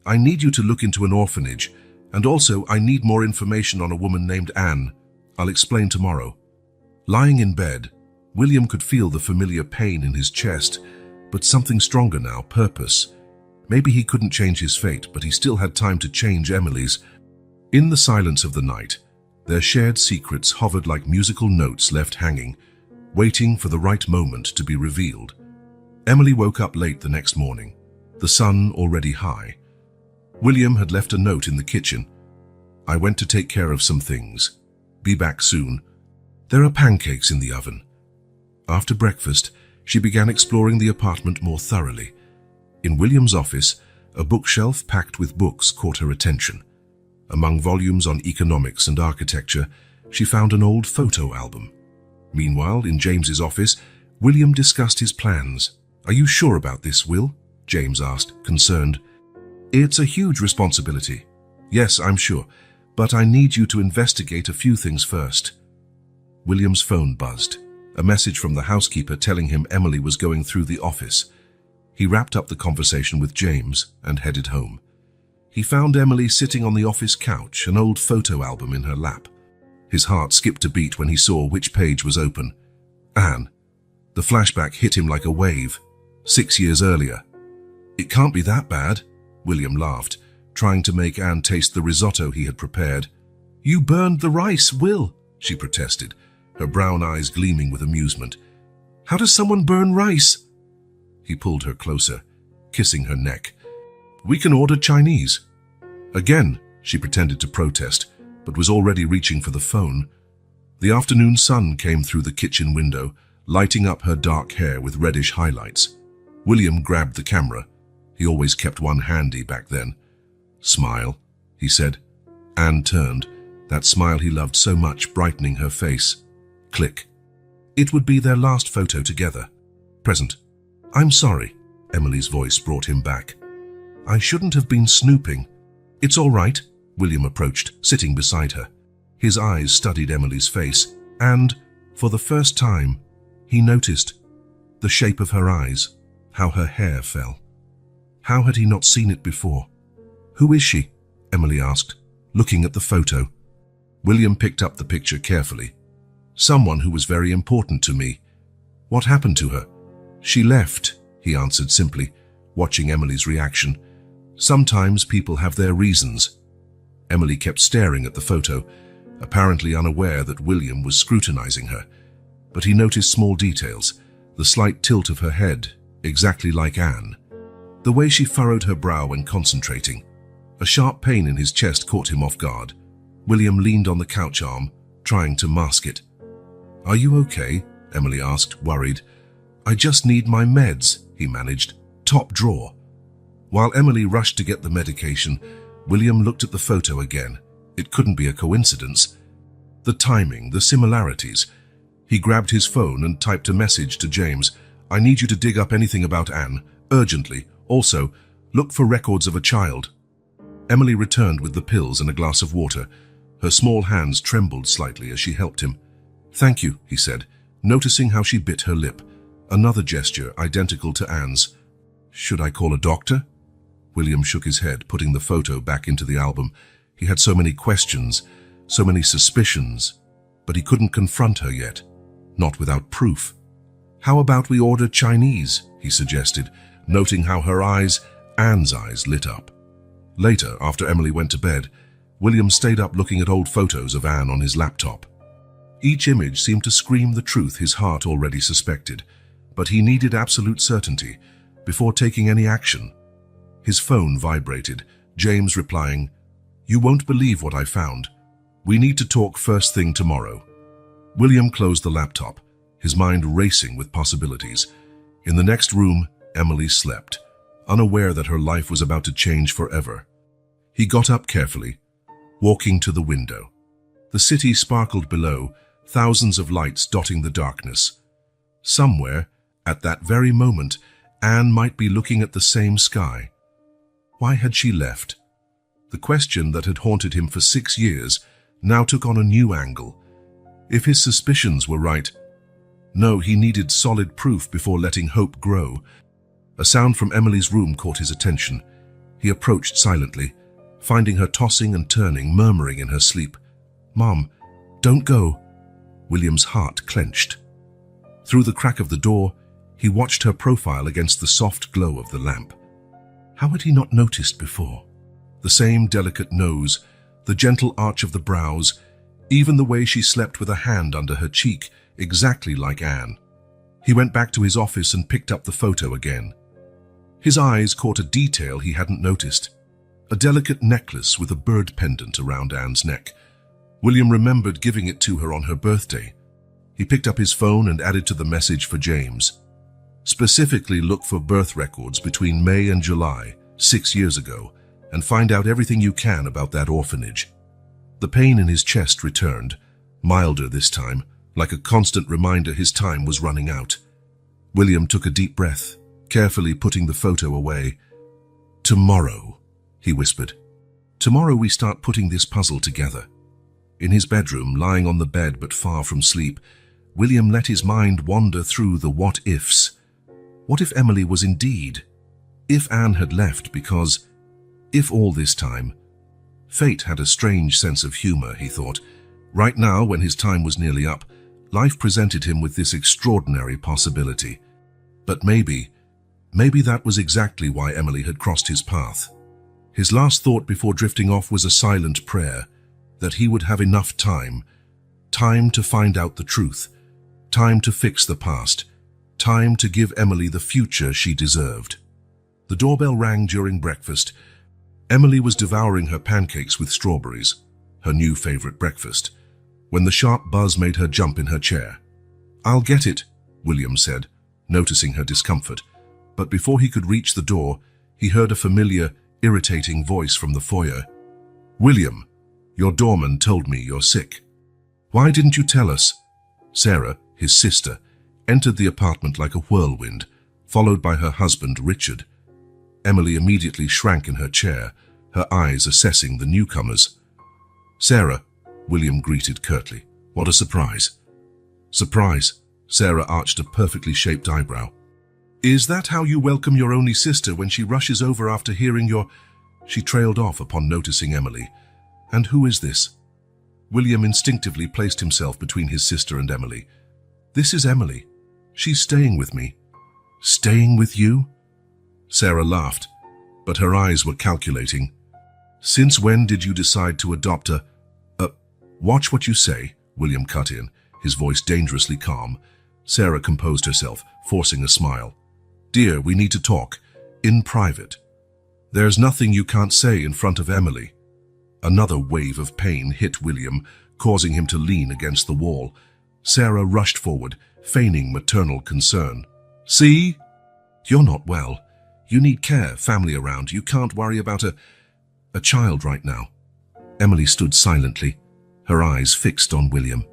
I need you to look into an orphanage, and also I need more information on a woman named Anne. I'll explain tomorrow. Lying in bed, William could feel the familiar pain in his chest, but something stronger now, purpose. Maybe he couldn't change his fate, but he still had time to change Emily's. In the silence of the night, their shared secrets hovered like musical notes left hanging, waiting for the right moment to be revealed. Emily woke up late the next morning, the sun already high. William had left a note in the kitchen. "I went to take care of some things. Be back soon. There are pancakes in the oven." After breakfast, she began exploring the apartment more thoroughly. In William's office, a bookshelf packed with books caught her attention. Among volumes on economics and architecture, she found an old photo album. Meanwhile, in James's office, William discussed his plans. "Are you sure about this, Will?" James asked, concerned. "It's a huge responsibility." "Yes, I'm sure, but I need you to investigate a few things first." William's phone buzzed, a message from the housekeeper telling him Emily was going through the office. He wrapped up the conversation with James and headed home. He found Emily sitting on the office couch, an old photo album in her lap. His heart skipped a beat when he saw which page was open. Anne. The flashback hit him like a wave. 6 years earlier. "It can't be that bad," William laughed, trying to make Anne taste the risotto he had prepared. "You burned the rice, Will," she protested, her brown eyes gleaming with amusement. "How does someone burn rice?" He pulled her closer, kissing her neck. "We can order Chinese." Again, she pretended to protest, but was already reaching for the phone. The afternoon sun came through the kitchen window, lighting up her dark hair with reddish highlights. William grabbed the camera. He always kept one handy back then. "Smile," he said. Anne turned, that smile he loved so much brightening her face. Click. It would be their last photo together. Present. "I'm sorry," Emily's voice brought him back. "I shouldn't have been snooping." "It's all right," William approached, sitting beside her. His eyes studied Emily's face, and, for the first time, he noticed the shape of her eyes, how her hair fell. How had he not seen it before? "Who is she?" Emily asked, looking at the photo. William picked up the picture carefully. "Someone who was very important to me." "What happened to her?" "She left," he answered simply, watching Emily's reaction. "Sometimes people have their reasons." Emily kept staring at the photo, apparently unaware that William was scrutinizing her. But he noticed small details, the slight tilt of her head, exactly like Anne. The way she furrowed her brow when concentrating. A sharp pain in his chest caught him off guard. William leaned on the couch arm, trying to mask it. "Are you okay?" Emily asked, worried. "I just need my meds," he managed. "Top drawer." While Emily rushed to get the medication, William looked at the photo again. It couldn't be a coincidence. The timing, the similarities. He grabbed his phone and typed a message to James. "I need you to dig up anything about Anne, urgently. Also, look for records of a child." Emily returned with the pills and a glass of water. Her small hands trembled slightly as she helped him. "Thank you," he said, noticing how she bit her lip. Another gesture identical to Anne's. "Should I call a doctor?" William shook his head, putting the photo back into the album. He had so many questions, so many suspicions, but he couldn't confront her yet, not without proof. "How about we order Chinese?" he suggested, noting how her eyes, Anne's eyes, lit up. Later, after Emily went to bed, William stayed up looking at old photos of Anne on his laptop. Each image seemed to scream the truth his heart already suspected, but he needed absolute certainty before taking any action. His phone vibrated, James replying, "You won't believe what I found. We need to talk first thing tomorrow." William closed the laptop, his mind racing with possibilities. In the next room, Emily slept, unaware that her life was about to change forever. He got up carefully, walking to the window. The city sparkled below, thousands of lights dotting the darkness. Somewhere, at that very moment, Anne might be looking at the same sky. Why had she left? The question that had haunted him for 6 years now took on a new angle. If his suspicions were right, no, he needed solid proof before letting hope grow. A sound from Emily's room caught his attention. He approached silently, finding her tossing and turning, murmuring in her sleep. "Mom, don't go." William's heart clenched. Through the crack of the door, he watched her profile against the soft glow of the lamp. How had he not noticed before? The same delicate nose, the gentle arch of the brows, even the way she slept with a hand under her cheek, exactly like Anne. He went back to his office and picked up the photo again. His eyes caught a detail he hadn't noticed. A delicate necklace with a bird pendant around Anne's neck. William remembered giving it to her on her birthday. He picked up his phone and added to the message for James. Specifically, look for birth records between May and July, 6 years ago, and find out everything you can about that orphanage. The pain in his chest returned, milder this time, like a constant reminder his time was running out. William took a deep breath, carefully putting the photo away. "Tomorrow," he whispered. "Tomorrow we start putting this puzzle together." In his bedroom, lying on the bed but far from sleep, William let his mind wander through the what-ifs. What if Emily was indeed? If Anne had left because... If all this time... Fate had a strange sense of humor, he thought. Right now, when his time was nearly up, life presented him with this extraordinary possibility. But maybe that was exactly why Emily had crossed his path. His last thought before drifting off was a silent prayer, that he would have enough time to find out the truth, time to fix the past, time to give Emily the future she deserved. The doorbell rang during breakfast. Emily was devouring her pancakes with strawberries, her new favorite breakfast, when the sharp buzz made her jump in her chair. "I'll get it," William said, noticing her discomfort. But before he could reach the door, he heard a familiar, irritating voice from the foyer. "William, your doorman told me you're sick. Why didn't you tell us?" Sarah, his sister, entered the apartment like a whirlwind, followed by her husband, Richard. Emily immediately shrank in her chair, her eyes assessing the newcomers. "Sarah," William greeted curtly. "What a surprise." "Surprise?" Sarah arched a perfectly shaped eyebrow. "Is that how you welcome your only sister when she rushes over after hearing your—" She trailed off upon noticing Emily. "And who is this?" William instinctively placed himself between his sister and Emily. "This is Emily. She's staying with me." "Staying with you?" Sarah laughed, but her eyes were calculating. "Since when did you decide to adopt a— Watch what you say," William cut in, his voice dangerously calm. Sarah composed herself, forcing a smile. "Dear, we need to talk. In private. There's nothing you can't say in front of Emily." Another wave of pain hit William, causing him to lean against the wall. Sarah rushed forward, feigning maternal concern. "See? You're not well. You need care, family around. You can't worry about a child right now." Emily stood silently, her eyes fixed on William.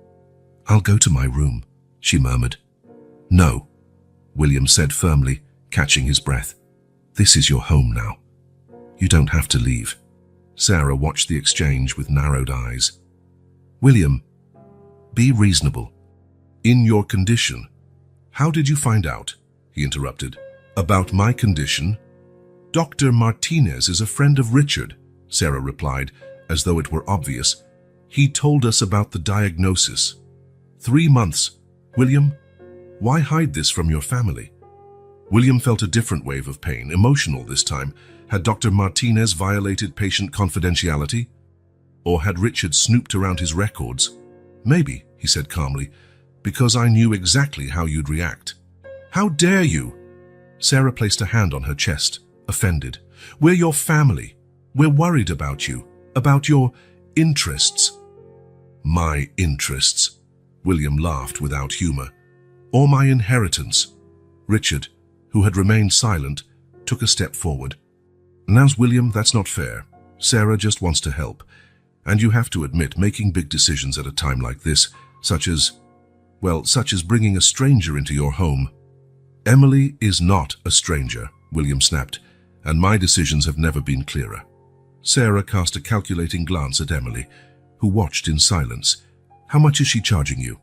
"I'll go to my room," she murmured. "No," William said firmly, catching his breath. "This is your home now. You don't have to leave." Sarah watched the exchange with narrowed eyes. "William, be reasonable. In your condition." "How did you find out?" he interrupted. "About my condition?" "Dr. Martinez is a friend of Richard," Sarah replied, as though it were obvious. "He told us about the diagnosis. 3 months. William, why hide this from your family?" William felt a different wave of pain, emotional this time. Had Dr. Martinez violated patient confidentiality? Or had Richard snooped around his records? "Maybe," he said calmly, "because I knew exactly how you'd react." "How dare you?" Sarah placed a hand on her chest, offended. "We're your family. We're worried about you, about your interests." "My interests?" William laughed without humor. "Or my inheritance?" Richard, who had remained silent, took a step forward. "Now, William, that's not fair. Sarah just wants to help. And you have to admit, making big decisions at a time like this, such as bringing a stranger into your home." "Emily is not a stranger," William snapped, "and my decisions have never been clearer." Sarah cast a calculating glance at Emily, who watched in silence. "How much is she charging you?"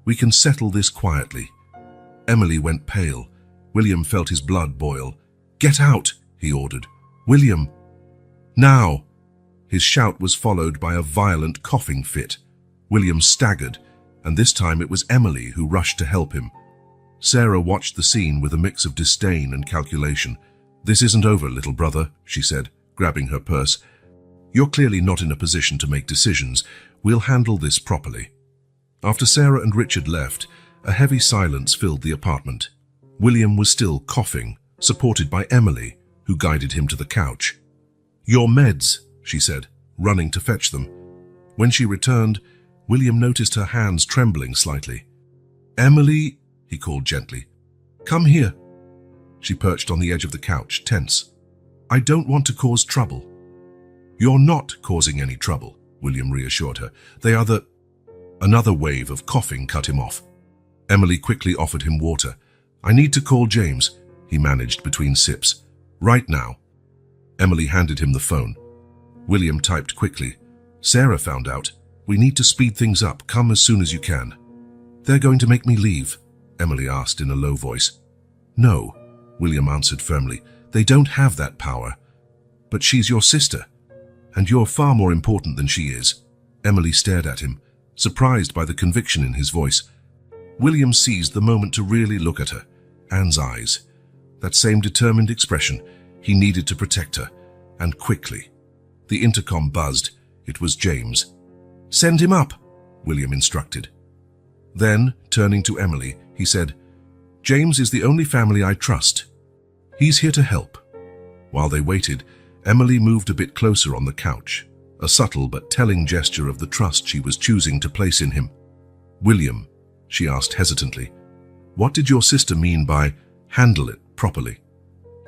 "We can settle this quietly." Emily went pale. William felt his blood boil. "Get out," he ordered. "William, now!" His shout was followed by a violent coughing fit. William staggered, and this time it was Emily who rushed to help him. Sarah watched the scene with a mix of disdain and calculation. "This isn't over, little brother," she said, grabbing her purse. You're clearly not in a position to make decisions. We'll handle this properly." After Sarah and Richard left, a heavy silence filled the apartment. William was still coughing, supported by Emily, who guided him to the couch. "Your meds," she said, running to fetch them. When she returned, William noticed her hands trembling slightly. "Emily," he called gently, "come here." She perched on the edge of the couch, tense. "I don't want to cause trouble." "You're not causing any trouble," William reassured her. "They are the—" Another wave of coughing cut him off. Emily quickly offered him water. "I need to call James," he managed between sips. "Right now." Emily handed him the phone. William typed quickly. "Sarah found out. We need to speed things up. Come as soon as you can." "They're going to make me leave?" Emily asked in a low voice. "No," William answered firmly. "They don't have that power. But she's your sister, and you're far more important than she is." Emily stared at him, surprised by the conviction in his voice. William seized the moment to really look at her. Anne's eyes. That same determined expression. He needed to protect her, and quickly. The intercom buzzed. It was James. "Send him up," William instructed. Then, turning to Emily, he said, "James is the only family I trust. He's here to help." While they waited, Emily moved a bit closer on the couch, a subtle but telling gesture of the trust she was choosing to place in him. "William," she asked hesitantly, "what did your sister mean by handle it properly?"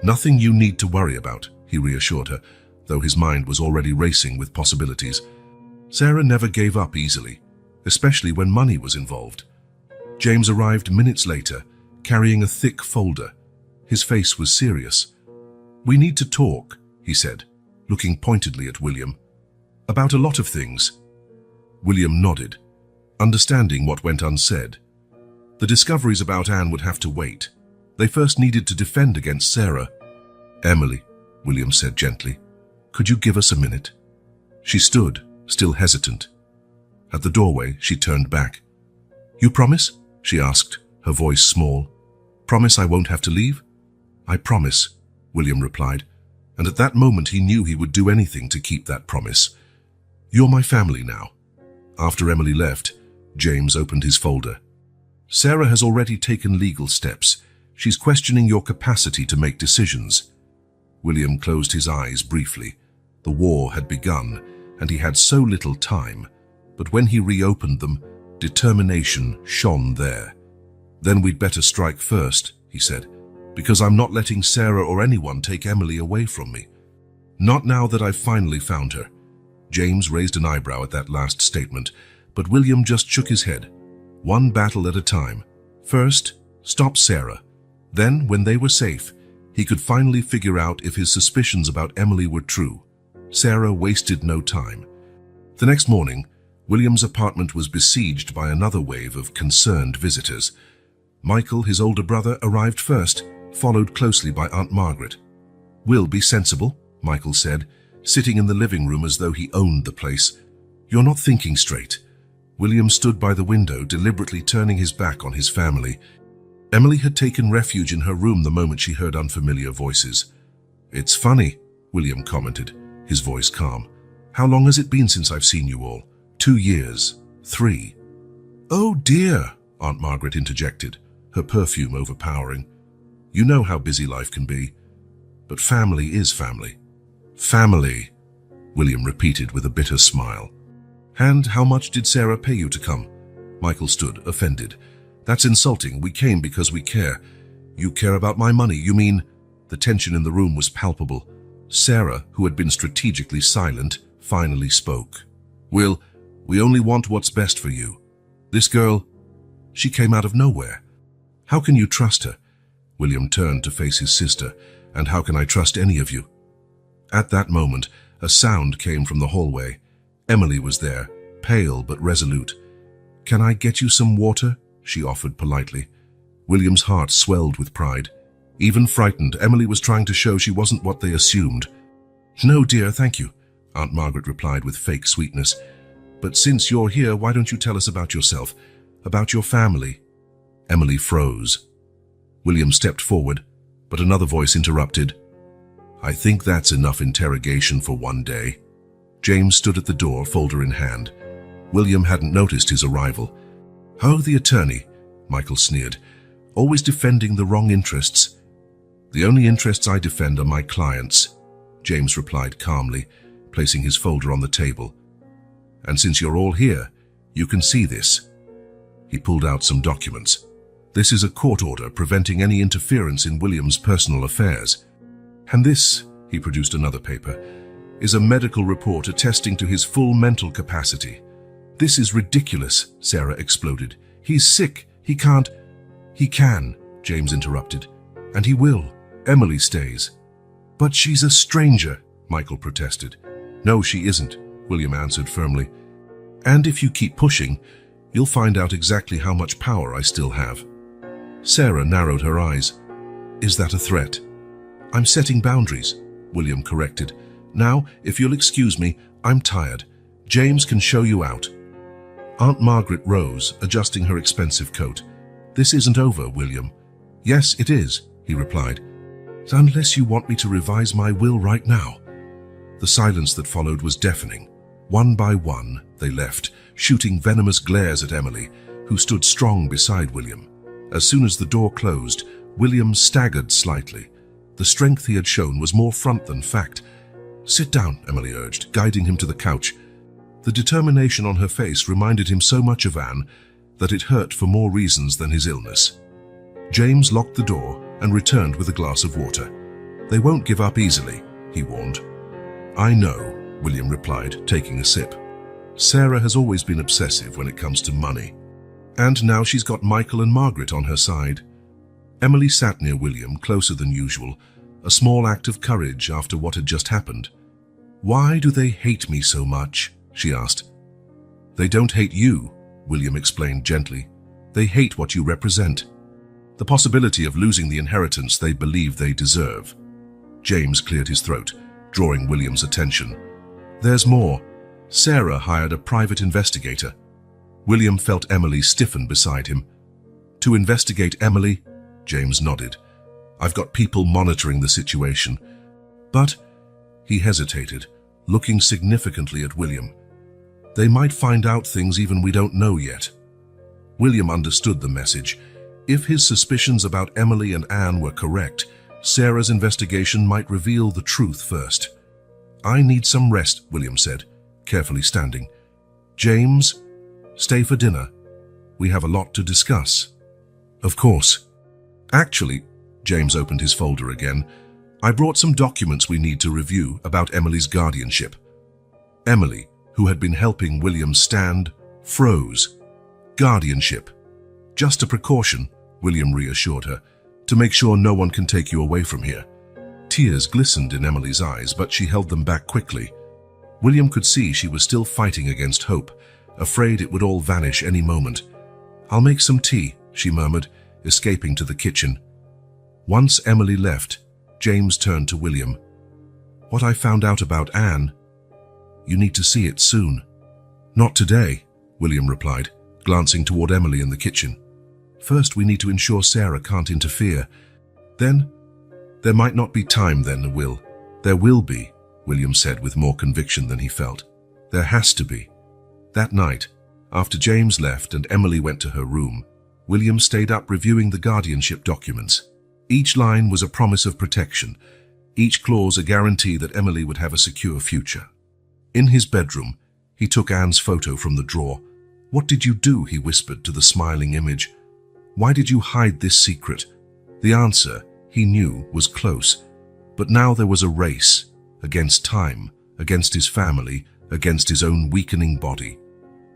"Nothing you need to worry about," he reassured her, though his mind was already racing with possibilities. Sarah never gave up easily, especially when money was involved. James arrived minutes later, carrying a thick folder. His face was serious. "We need to talk," he said, looking pointedly at William. "About a lot of things." William nodded, understanding what went unsaid. The discoveries about Anne would have to wait. They first needed to defend against Sarah. "Emily," William said gently, "could you give us a minute?" She stood, still hesitant. At the doorway, she turned back. "You promise?" she asked, her voice small. "Promise I won't have to leave?" "I promise," William replied, and at that moment he knew he would do anything to keep that promise. "You're my family now." After Emily left, James opened his folder. "Sarah has already taken legal steps. She's questioning your capacity to make decisions." William closed his eyes briefly. The war had begun, and he had so little time. But when he reopened them, determination shone there. "Then we'd better strike first," he said, "because I'm not letting Sarah or anyone take Emily away from me. Not now that I've finally found her." James raised an eyebrow at that last statement, but William just shook his head. One battle at a time. First, stop Sarah. Then, when they were safe, he could finally figure out if his suspicions about Emily were true. Sarah wasted no time. The next morning, William's apartment was besieged by another wave of concerned visitors. Michael, his older brother, arrived first, followed closely by Aunt Margaret. "Will, be sensible," Michael said, sitting in the living room as though he owned the place. "You're not thinking straight." William stood by the window, deliberately turning his back on his family. Emily had taken refuge in her room the moment she heard unfamiliar voices. "It's funny," William commented, his voice calm. "How long has it been since I've seen you all? 2 years? 3? "Oh dear," Aunt Margaret interjected, her perfume overpowering. "You know how busy life can be. But family is family." "Family," William repeated with a bitter smile. "And how much did Sarah pay you to come?" Michael stood, offended. "That's insulting. We came because we care." "You care about my money, you mean?" The tension in the room was palpable. Sarah, who had been strategically silent, finally spoke. "Will, we only want what's best for you. This girl, she came out of nowhere. How can you trust her?" William turned to face his sister. "And how can I trust any of you?" At that moment, a sound came from the hallway. Emily was there, pale but resolute. "Can I get you some water?" she offered politely. William's heart swelled with pride. Even frightened, Emily was trying to show she wasn't what they assumed. "No, dear, thank you," Aunt Margaret replied with fake sweetness. "But since you're here, why don't you tell us about yourself, about your family?" Emily froze. William stepped forward, but another voice interrupted. "I think that's enough interrogation for one day." James stood at the door, folder in hand. William hadn't noticed his arrival. "Oh, the attorney," Michael sneered. "Always defending the wrong interests." "The only interests I defend are my clients," James replied calmly, placing his folder on the table. "And since you're all here, you can see this." He pulled out some documents. "This is a court order preventing any interference in William's personal affairs. And this," he produced another paper, "is a medical report attesting to his full mental capacity." "This is ridiculous," Sarah exploded. "He's sick. He can't—" "He can," James interrupted. "And he will. Emily stays." "But she's a stranger," Michael protested. "No, she isn't," William answered firmly. "And if you keep pushing, you'll find out exactly how much power I still have." Sarah narrowed her eyes. "Is that a threat?" "I'm setting boundaries," William corrected. "Now, if you'll excuse me, I'm tired. James can show you out." Aunt Margaret rose, adjusting her expensive coat. "This isn't over, William." "Yes, it is," he replied. "Unless you want me to revise my will right now." The silence that followed was deafening. One by one, they left, shooting venomous glares at Emily, who stood strong beside William. As soon as the door closed, William staggered slightly. The strength he had shown was more front than fact. "Sit down," Emily urged, guiding him to the couch. The determination on her face reminded him so much of Anne that it hurt for more reasons than his illness. James locked the door and returned with a glass of water. "They won't give up easily," he warned. "I know," William replied, taking a sip. "Sarah has always been obsessive when it comes to money. And now she's got Michael and Margaret on her side." Emily sat near William, closer than usual, a small act of courage after what had just happened. "Why do they hate me so much?" she asked. "They don't hate you," William explained gently. "They hate what you represent. The possibility of losing the inheritance they believe they deserve." James cleared his throat, drawing William's attention. "There's more. Sarah hired a private investigator." William felt Emily stiffen beside him. "To investigate Emily?" James nodded. "I've got people monitoring the situation." "But—" he hesitated, looking significantly at William. "They might find out things even we don't know yet." William understood the message. If his suspicions about Emily and Anne were correct, Sarah's investigation might reveal the truth first. "I need some rest," William said, carefully standing. "James, stay for dinner. We have a lot to discuss." "Of course." "Actually," James opened his folder again, "I brought some documents we need to review about Emily's guardianship." Emily, who had been helping William stand, froze. "Guardianship. Just a precaution," William reassured her, "to make sure no one can take you away from here." Tears glistened in Emily's eyes, but she held them back quickly. William could see she was still fighting against hope, afraid it would all vanish any moment. "I'll make some tea," she murmured, escaping to the kitchen. Once Emily left, James turned to William. "What I found out about Anne, you need to see it soon." "Not today," William replied, glancing toward Emily in the kitchen. "First, we need to ensure Sarah can't interfere. Then, there might not be time then, Will. There will be," William said with more conviction than he felt. "There has to be." That night, after James left and Emily went to her room, William stayed up reviewing the guardianship documents. Each line was a promise of protection, each clause a guarantee that Emily would have a secure future. In his bedroom, he took Anne's photo from the drawer. "What did you do?" he whispered to the smiling image. "Why did you hide this secret?" The answer, he knew, was close. But now there was a race, against time, against his family, against his own weakening body.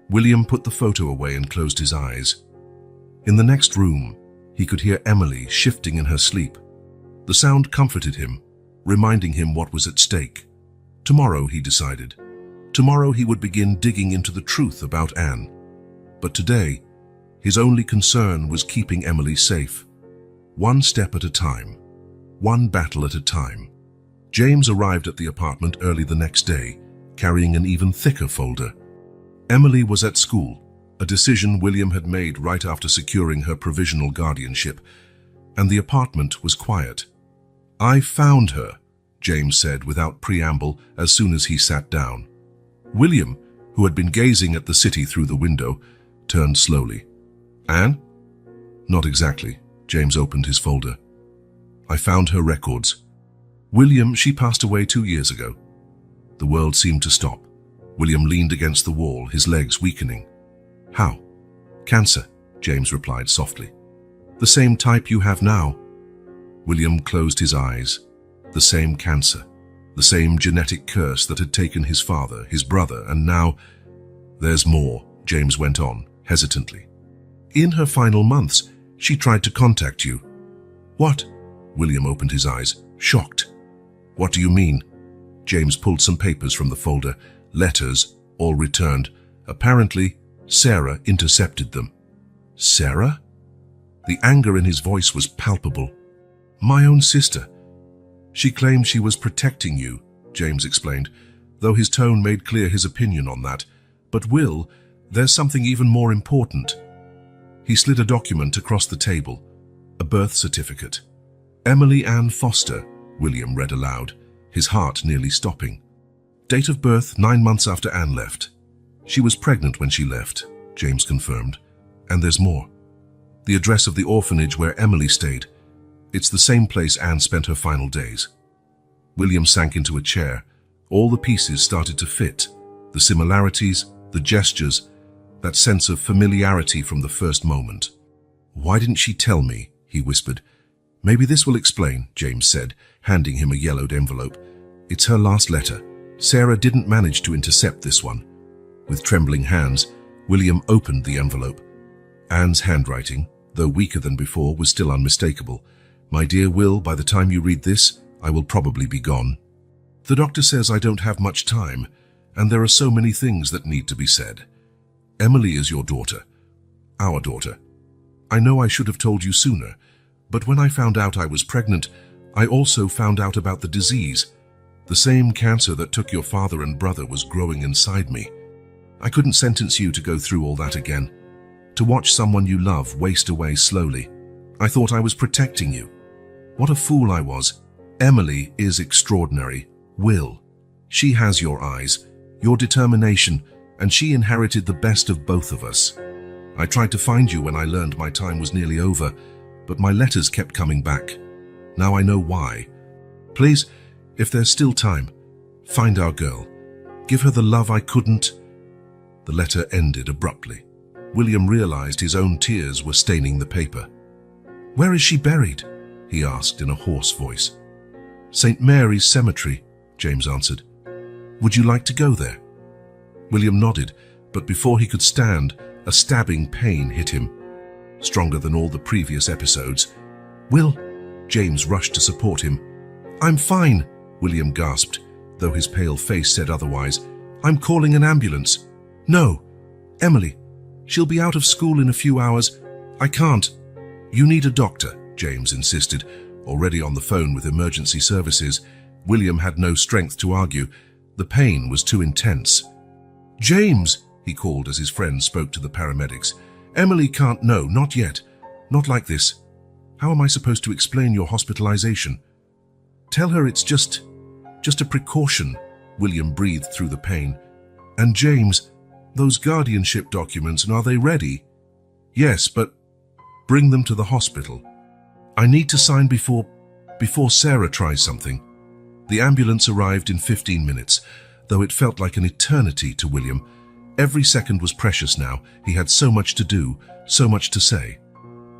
William put the photo away and closed his eyes. In the next room, he could hear Emily shifting in her sleep. The sound comforted him, reminding him what was at stake. Tomorrow, he decided. Tomorrow he would begin digging into the truth about Anne. But today, his only concern was keeping Emily safe. One step at a time. One battle at a time. James arrived at the apartment early the next day, carrying an even thicker folder. Emily was at school, a decision William had made right after securing her provisional guardianship, and the apartment was quiet. "I found her," James said without preamble as soon as he sat down. William, who had been gazing at the city through the window, turned slowly. Anne? Not exactly. James opened his folder. I found her records. William, she passed away 2 years ago. The world seemed to stop. William leaned against the wall, his legs weakening. How? Cancer, James replied softly. The same type you have now. William closed his eyes. The same cancer. The same genetic curse that had taken his father, his brother, and now... There's more, James went on, hesitantly. In her final months, she tried to contact you. What? William opened his eyes, shocked. What do you mean? James pulled some papers from the folder, letters, all returned. Apparently, Sarah intercepted them. Sarah? The anger in his voice was palpable. My own sister. She claimed she was protecting you, James explained, though his tone made clear his opinion on that. But Will, there's something even more important. He slid a document across the table, a birth certificate. Emily Ann Foster, William read aloud, his heart nearly stopping. Date of birth 9 months after Anne left. She was pregnant when she left, James confirmed. And there's more. The address of the orphanage where Emily stayed. It's the same place Anne spent her final days. William sank into a chair. All the pieces started to fit. The similarities, the gestures, that sense of familiarity from the first moment. Why didn't she tell me? He whispered. Maybe this will explain, James said, handing him a yellowed envelope. It's her last letter. Sarah didn't manage to intercept this one. With trembling hands, William opened the envelope. Anne's handwriting, though weaker than before, was still unmistakable. My dear Will, by the time you read this, I will probably be gone. The doctor says I don't have much time, and there are so many things that need to be said. Emily is your daughter. Our daughter. I know I should have told you sooner, but when I found out I was pregnant, I also found out about the disease. The same cancer that took your father and brother was growing inside me. I couldn't sentence you to go through all that again. To watch someone you love waste away slowly. I thought I was protecting you. What a fool I was. Emily is extraordinary. Will. She has your eyes, your determination, and she inherited the best of both of us. I tried to find you when I learned my time was nearly over, but my letters kept coming back. Now I know why. Please, if there's still time, find our girl. Give her the love I couldn't. The letter ended abruptly. William realized his own tears were staining the paper. Where is she buried? He asked in a hoarse voice. St. Mary's Cemetery, James answered. Would you like to go there? William nodded, but before he could stand, a stabbing pain hit him, stronger than all the previous episodes. Will, James rushed to support him. I'm fine, William gasped, though his pale face said otherwise. I'm calling an ambulance. No, Emily, she'll be out of school in a few hours. I can't. You need a doctor, James insisted, already on the phone with emergency services. William had no strength to argue. The pain was too intense. James, he called as his friend spoke to the paramedics. Emily can't know, not yet. Not like this. How am I supposed to explain your hospitalization? Tell her it's just a precaution, William breathed through the pain. And James, those guardianship documents, and are they ready? Yes, but bring them to the hospital. I need to sign before Sarah tries something. The ambulance arrived in 15 minutes, though it felt like an eternity to William. Every second was precious now. He had so much to do, so much to say.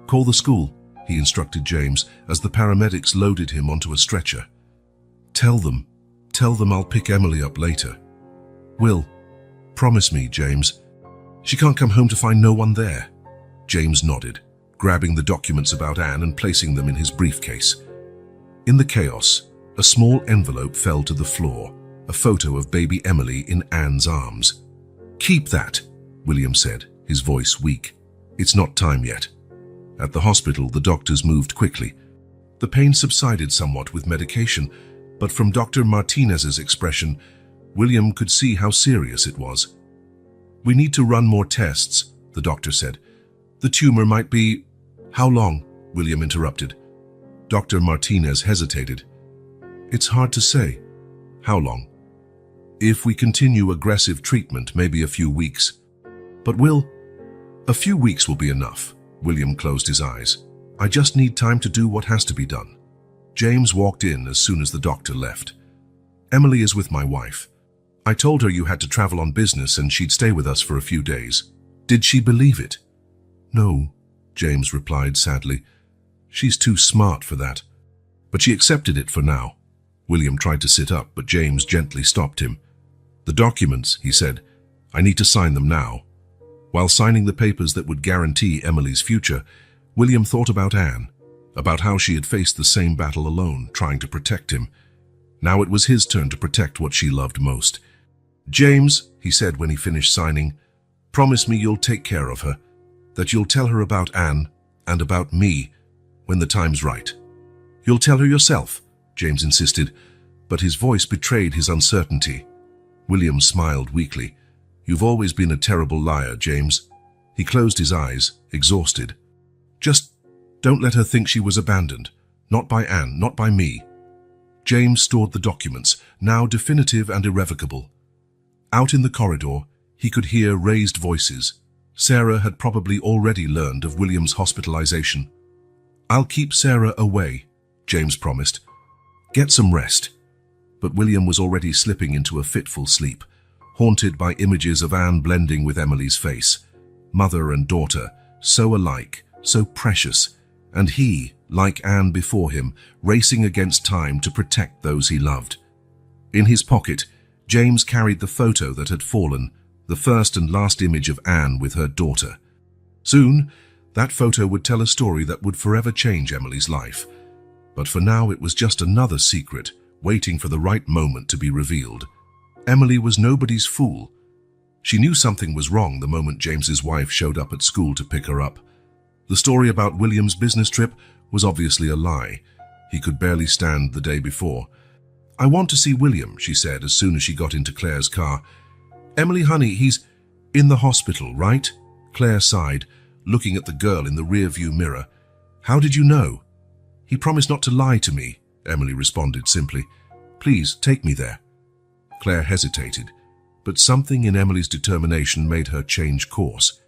Call the school, he instructed James as the paramedics loaded him onto a stretcher. Tell them I'll pick Emily up later. Will, promise me, James. She can't come home to find no one there. James nodded, grabbing the documents about Anne and placing them in his briefcase. In the chaos, a small envelope fell to the floor, a photo of baby Emily in Anne's arms. Keep that, William said, his voice weak. It's not time yet. At the hospital, the doctors moved quickly. The pain subsided somewhat with medication, but from Dr. Martinez's expression, William could see how serious it was. We need to run more tests, the doctor said. The tumor might be... How long? William interrupted. Dr. Martinez hesitated. It's hard to say. How long? If we continue aggressive treatment, maybe a few weeks. But a few weeks will be enough. William closed his eyes. I just need time to do what has to be done. James walked in as soon as the doctor left. Emily is with my wife. I told her you had to travel on business and she'd stay with us for a few days. Did she believe it? No, James replied sadly. She's too smart for that. But she accepted it for now. William tried to sit up, but James gently stopped him. The documents, he said. I need to sign them now. While signing the papers that would guarantee Emily's future, William thought about Anne, about how she had faced the same battle alone, trying to protect him. Now it was his turn to protect what she loved most. James, he said when he finished signing, promise me you'll take care of her, that you'll tell her about Anne and about me when the time's right. You'll tell her yourself, James insisted, but his voice betrayed his uncertainty. William smiled weakly. You've always been a terrible liar, James. He closed his eyes, exhausted. Just don't let her think she was abandoned. Not by Anne, not by me. James stored the documents, now definitive and irrevocable. Out in the corridor, he could hear raised voices. Sarah had probably already learned of William's hospitalization. I'll keep Sarah away, James promised. Get some rest. But William was already slipping into a fitful sleep, haunted by images of Anne blending with Emily's face. Mother and daughter, so alike, so precious, and he, like Anne before him, racing against time to protect those he loved. In his pocket, James carried the photo that had fallen, the first and last image of Anne with her daughter. Soon, that photo would tell a story that would forever change Emily's life. But for now it was just another secret, waiting for the right moment to be revealed. Emily was nobody's fool. She knew something was wrong the moment James's wife showed up at school to pick her up. The story about William's business trip was obviously a lie. He could barely stand the day before. I want to see William, she said as soon as she got into Claire's car. Emily, honey, he's in the hospital, right? Claire sighed, looking at the girl in the rearview mirror. How did you know? He promised not to lie to me, Emily responded simply. Please, take me there. Claire hesitated, but something in Emily's determination made her change course.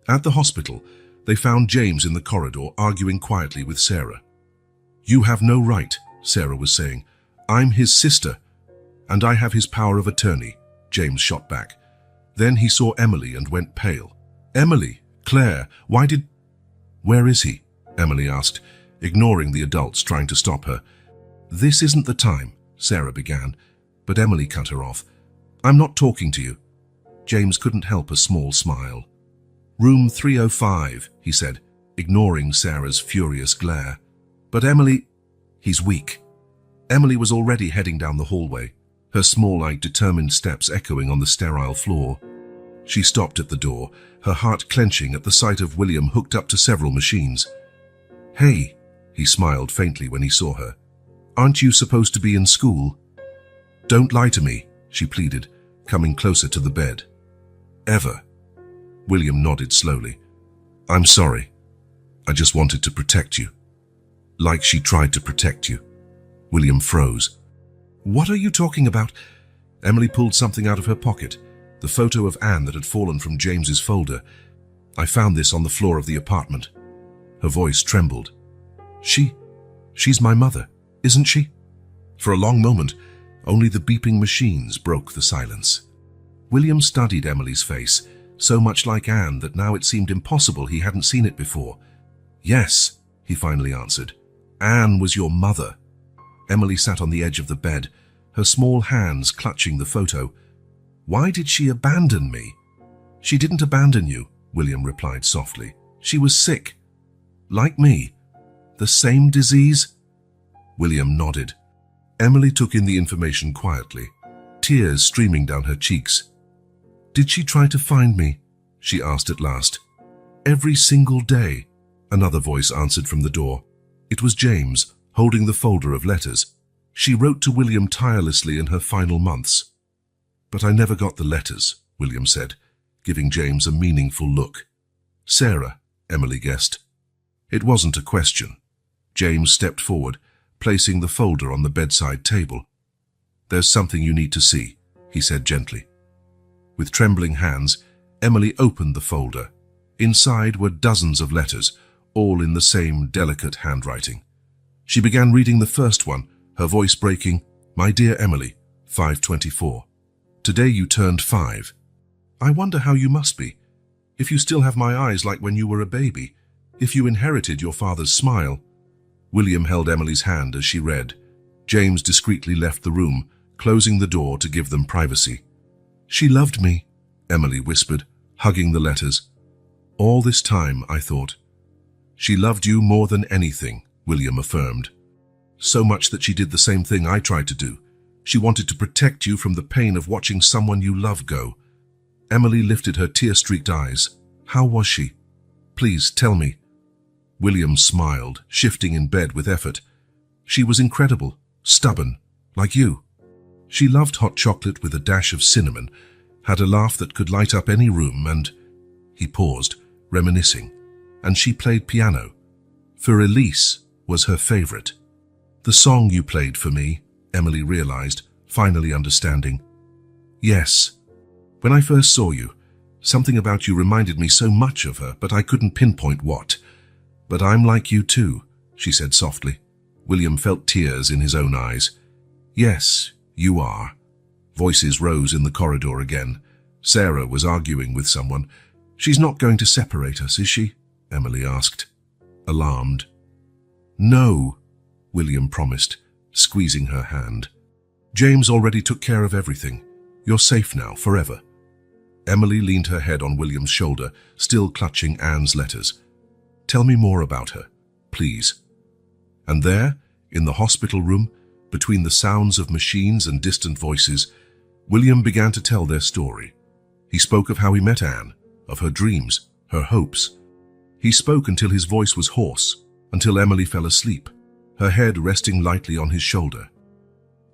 At the hospital, they found James in the corridor arguing quietly with Sarah. You have no right, Sarah was saying. I'm his sister, and I have his power of attorney, James shot back. Then he saw Emily and went pale. Emily, Claire, Where is he? Emily asked, ignoring the adults trying to stop her. This isn't the time, Sarah began, but Emily cut her off. I'm not talking to you. James couldn't help a small smile. Room 305, he said, ignoring Sarah's furious glare. But Emily, he's weak. Emily was already heading down the hallway, her small-eyed, determined steps echoing on the sterile floor. She stopped at the door, her heart clenching at the sight of William hooked up to several machines. Hey, he smiled faintly when he saw her. Aren't you supposed to be in school? Don't lie to me, she pleaded, coming closer to the bed. Ever? William nodded slowly. I'm sorry. I just wanted to protect you. Like she tried to protect you. William froze. What are you talking about? Emily pulled something out of her pocket, the photo of Anne that had fallen from James's folder. I found this on the floor of the apartment. Her voice trembled. She's my mother, isn't she? For a long moment, only the beeping machines broke the silence. William studied Emily's face, so much like Anne that now it seemed impossible he hadn't seen it before. Yes, he finally answered. Anne was your mother. Emily sat on the edge of the bed, her small hands clutching the photo. Why did she abandon me? She didn't abandon you, William replied softly. She was sick. Like me. The same disease? William nodded. Emily took in the information quietly, tears streaming down her cheeks. Did she try to find me? She asked at last. Every single day, another voice answered from the door. It was James, holding the folder of letters. She wrote to William tirelessly in her final months. But I never got the letters, William said, giving James a meaningful look. Sarah, Emily guessed. It wasn't a question. James stepped forward, placing the folder on the bedside table. There's something you need to see, he said gently. With trembling hands, Emily opened the folder. Inside were dozens of letters, all in the same delicate handwriting. She began reading the first one, her voice breaking. "My dear Emily, 5/24. Today you turned 5. I wonder how you must be. If you still have my eyes like when you were a baby. If you inherited your father's smile." William held Emily's hand as she read. James discreetly left the room, closing the door to give them privacy. "She loved me," Emily whispered, hugging the letters. "All this time, I thought." "She loved you more than anything," William affirmed. "So much that she did the same thing I tried to do. She wanted to protect you from the pain of watching someone you love go." Emily lifted her tear-streaked eyes. "How was she? Please, tell me." William smiled, shifting in bed with effort. "She was incredible, stubborn, like you. She loved hot chocolate with a dash of cinnamon, had a laugh that could light up any room, and—" He paused, reminiscing. "And she played piano. For Elise was her favorite. The song you played for me," Emily realized, finally understanding. "Yes. When I first saw you, something about you reminded me so much of her, but I couldn't pinpoint what. But I'm like you too," she said softly. William felt tears in his own eyes. "Yes, you are." Voices rose in the corridor again. Sarah was arguing with someone. "She's not going to separate us, is she?" Emily asked, alarmed. "No," William promised, squeezing her hand. "James already took care of everything. You're safe now, forever." Emily leaned her head on William's shoulder, still clutching Anne's letters. "Tell me more about her, please." And there, in the hospital room, between the sounds of machines and distant voices, William began to tell their story. He spoke of how he met Anne, of her dreams, her hopes. He spoke until his voice was hoarse, until Emily fell asleep, her head resting lightly on his shoulder.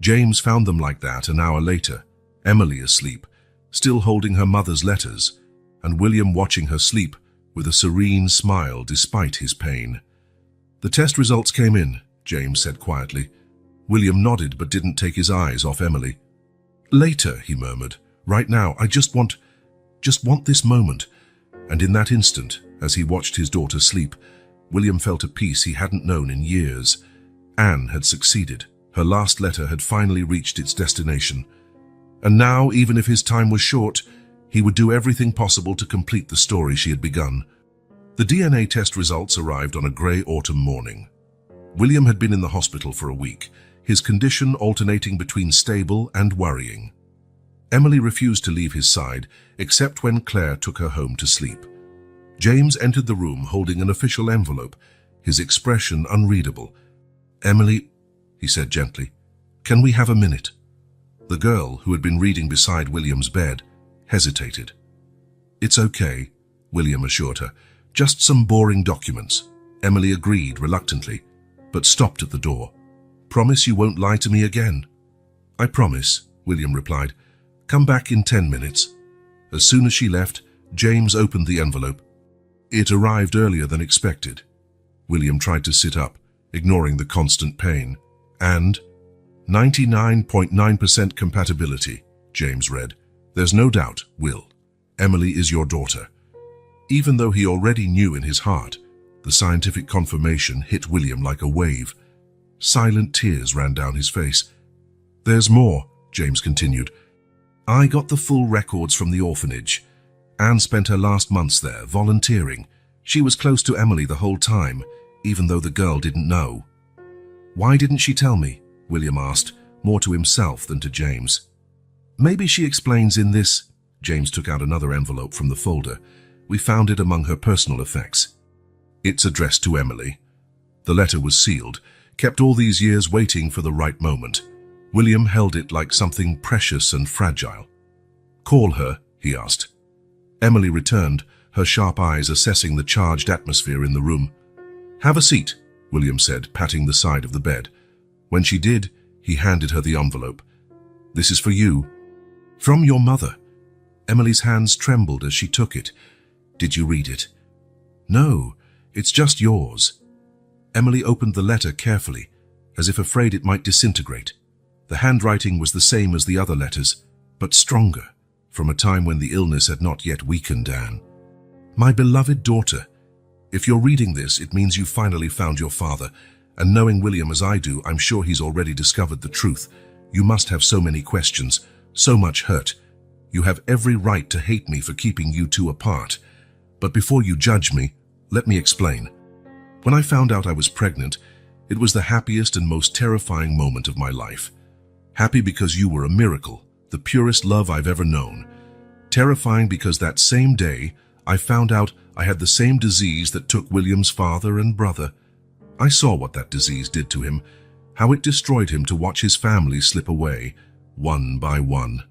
James found them like that an hour later, Emily asleep, still holding her mother's letters, and William watching her sleep with a serene smile despite his pain. "The test results came in," James said quietly. William nodded but didn't take his eyes off Emily. "Later," he murmured. "Right now, I just want this moment." And in that instant, as he watched his daughter sleep, William felt a peace he hadn't known in years. Anne had succeeded. Her last letter had finally reached its destination. And now, even if his time was short, he would do everything possible to complete the story she had begun. The DNA test results arrived on a grey autumn morning. William had been in the hospital for a week, his condition alternating between stable and worrying. Emily refused to leave his side, except when Claire took her home to sleep. James entered the room holding an official envelope, his expression unreadable. "Emily," he said gently, "can we have a minute?" The girl, who had been reading beside William's bed, hesitated. "It's okay," William assured her. "Just some boring documents." Emily agreed reluctantly, but stopped at the door. "Promise you won't lie to me again?" "I promise," William replied. "Come back in 10 minutes." As soon as she left, James opened the envelope. It arrived earlier than expected. William tried to sit up, ignoring the constant pain. And 99.9% compatibility, James read. "There's no doubt, Will. Emily is your daughter." Even though he already knew in his heart, the scientific confirmation hit William like a wave. Silent tears ran down his face. "There's more," James continued. "I got the full records from the orphanage. Anne spent her last months there, volunteering. She was close to Emily the whole time, even though the girl didn't know." "Why didn't she tell me?" William asked, more to himself than to James. "Maybe she explains in this." James took out another envelope from the folder. "We found it among her personal effects. It's addressed to Emily." The letter was sealed, kept all these years waiting for the right moment. William held it like something precious and fragile. "Call her," he asked. Emily returned, her sharp eyes assessing the charged atmosphere in the room. "Have a seat," William said, patting the side of the bed. When she did, he handed her the envelope. "This is for you." "From your mother." Emily's hands trembled as she took it. "Did you read it?" "No, it's just yours." Emily opened the letter carefully, as if afraid it might disintegrate. The handwriting was the same as the other letters, but stronger, from a time when the illness had not yet weakened Anne. My beloved daughter, if you're reading this, it means you finally found your father, and knowing William as I do, I'm sure he's already discovered the truth. You must have so many questions, so much hurt. You have every right to hate me for keeping you two apart. But before you judge me, let me explain. When I found out I was pregnant, it was the happiest and most terrifying moment of my life. Happy because you were a miracle, the purest love I've ever known. Terrifying because that same day, I found out I had the same disease that took William's father and brother. I saw what that disease did to him, how it destroyed him to watch his family slip away, one by one.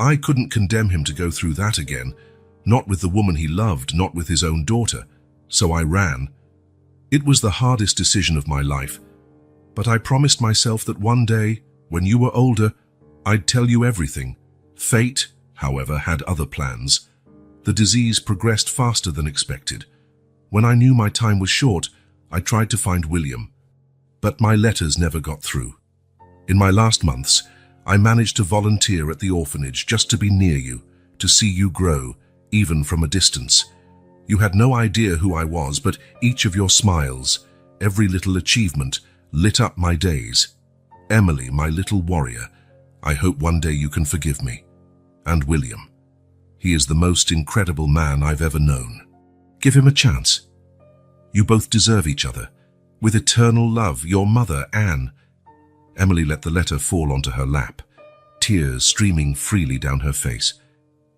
I couldn't condemn him to go through that again, not with the woman he loved, not with his own daughter. So I ran. It was the hardest decision of my life, but I promised myself that one day, when you were older, I'd tell you everything. Fate, however, had other plans. The disease progressed faster than expected. When I knew my time was short, I tried to find William, but my letters never got through. In my last months, I managed to volunteer at the orphanage just to be near you, to see you grow, even from a distance. You had no idea who I was, but each of your smiles, every little achievement, lit up my days. Emily, my little warrior, I hope one day you can forgive me. And William. He is the most incredible man I've ever known. Give him a chance. You both deserve each other. With eternal love, your mother, Anne. Emily let the letter fall onto her lap, tears streaming freely down her face.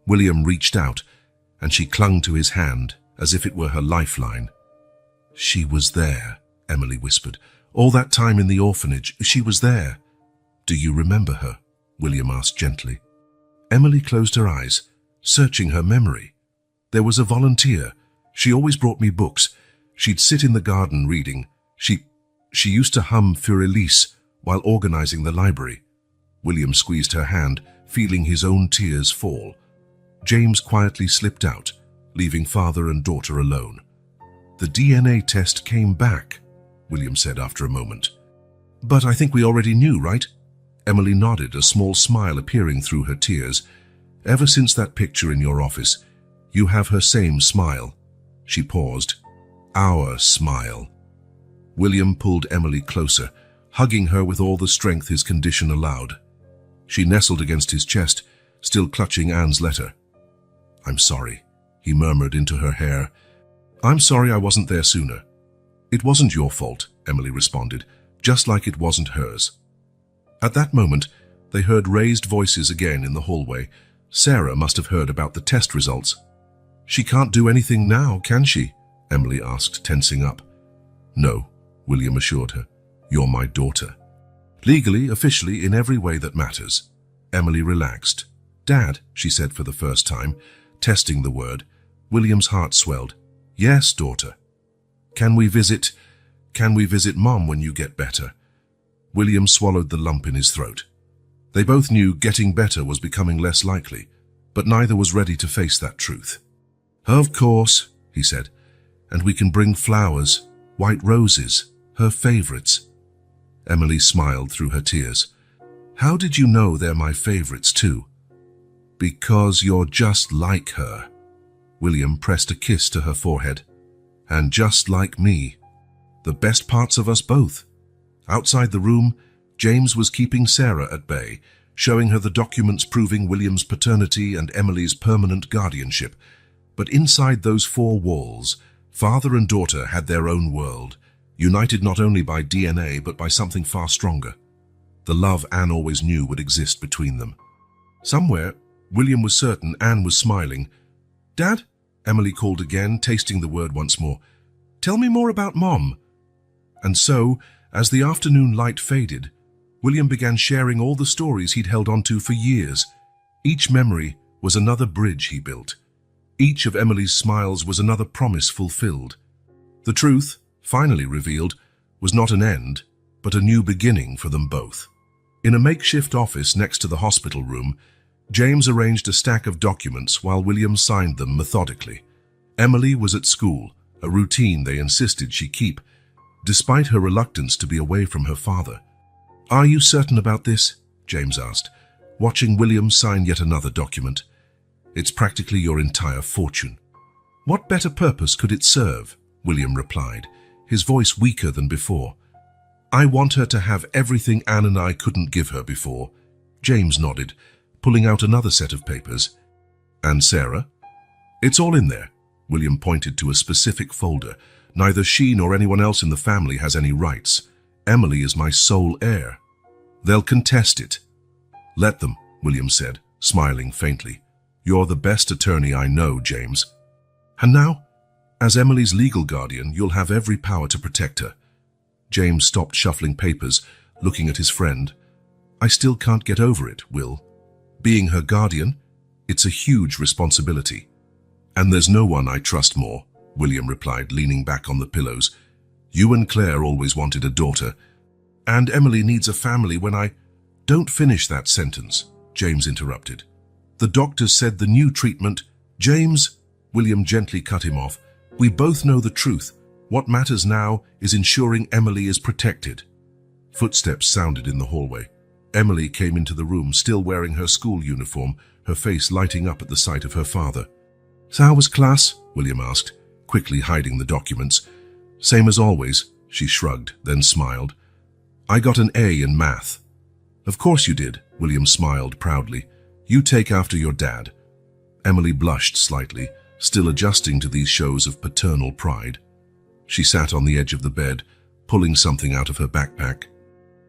William reached out, and she clung to his hand as if it were her lifeline. She was there, Emily whispered. All that time in the orphanage, she was there. Do you remember her? William asked gently. Emily closed her eyes, searching her memory. There was a volunteer. She always brought me books. She'd sit in the garden reading. She used to hum Für Elise while organizing the library. William squeezed her hand, feeling his own tears fall. James quietly slipped out, leaving father and daughter alone. The DNA test came back, William said after a moment. But I think we already knew, right? Emily nodded, a small smile appearing through her tears. Ever since that picture in your office, you have her same smile. She paused. Our smile. William pulled Emily closer, hugging her with all the strength his condition allowed. She nestled against his chest, still clutching Anne's letter. I'm sorry, he murmured into her hair. I'm sorry I wasn't there sooner. It wasn't your fault, Emily responded, just like it wasn't hers. At that moment, they heard raised voices again in the hallway. Sarah must have heard about the test results. She can't do anything now, can she? Emily asked, tensing up. No, William assured her. You're my daughter. Legally, officially, in every way that matters. Emily relaxed. Dad, she said for the first time, testing the word. William's heart swelled. Yes, daughter. Can we visit Mom when you get better? William swallowed the lump in his throat. They both knew getting better was becoming less likely, but neither was ready to face that truth. Of course, he said, and we can bring flowers, white roses, her favorites. Emily smiled through her tears. How did you know they're my favorites too? Because you're just like her. William pressed a kiss to her forehead. And just like me. The best parts of us both. Outside the room, James was keeping Sarah at bay, showing her the documents proving William's paternity and Emily's permanent guardianship. But inside those four walls, father and daughter had their own world, united not only by DNA but by something far stronger. The love Anne always knew would exist between them. Somewhere, William was certain Anne was smiling. Dad? Emily called again, tasting the word once more. Tell me more about Mom. And so, as the afternoon light faded, William began sharing all the stories he'd held onto for years. Each memory was another bridge he built. Each of Emily's smiles was another promise fulfilled. The truth, finally revealed, was not an end, but a new beginning for them both. In a makeshift office next to the hospital room, James arranged a stack of documents while William signed them methodically. Emily was at school, a routine they insisted she keep, despite her reluctance to be away from her father. Are you certain about this? James asked. watching William sign yet another document. It's practically your entire fortune. What better purpose could it serve? William replied, his voice weaker than before. I want her to have everything Anne and I couldn't give her before. James nodded, pulling out another set of papers. And Sarah? It's all in there. William pointed to a specific folder. Neither she nor anyone else in the family has any rights. Emily is my sole heir. They'll contest it. Let them, William said, smiling faintly. You're the best attorney I know, James. And now, as Emily's legal guardian, you'll have every power to protect her. James stopped shuffling papers, looking at his friend. I still can't get over it, Will. Being her guardian, it's a huge responsibility. And there's no one I trust more, William replied, leaning back on the pillows. You and Claire always wanted a daughter, and Emily needs a family when I... Don't finish that sentence, James interrupted. The doctors said the new treatment... James, William gently cut him off. We both know the truth. What matters now is ensuring Emily is protected. Footsteps sounded in the hallway. Emily came into the room, still wearing her school uniform, her face lighting up at the sight of her father. So how was class? William asked, quickly hiding the documents. Same as always, she shrugged, then smiled. I got an A in math. Of course you did, William smiled proudly. You take after your dad. Emily blushed slightly, still adjusting to these shows of paternal pride. She sat on the edge of the bed, pulling something out of her backpack.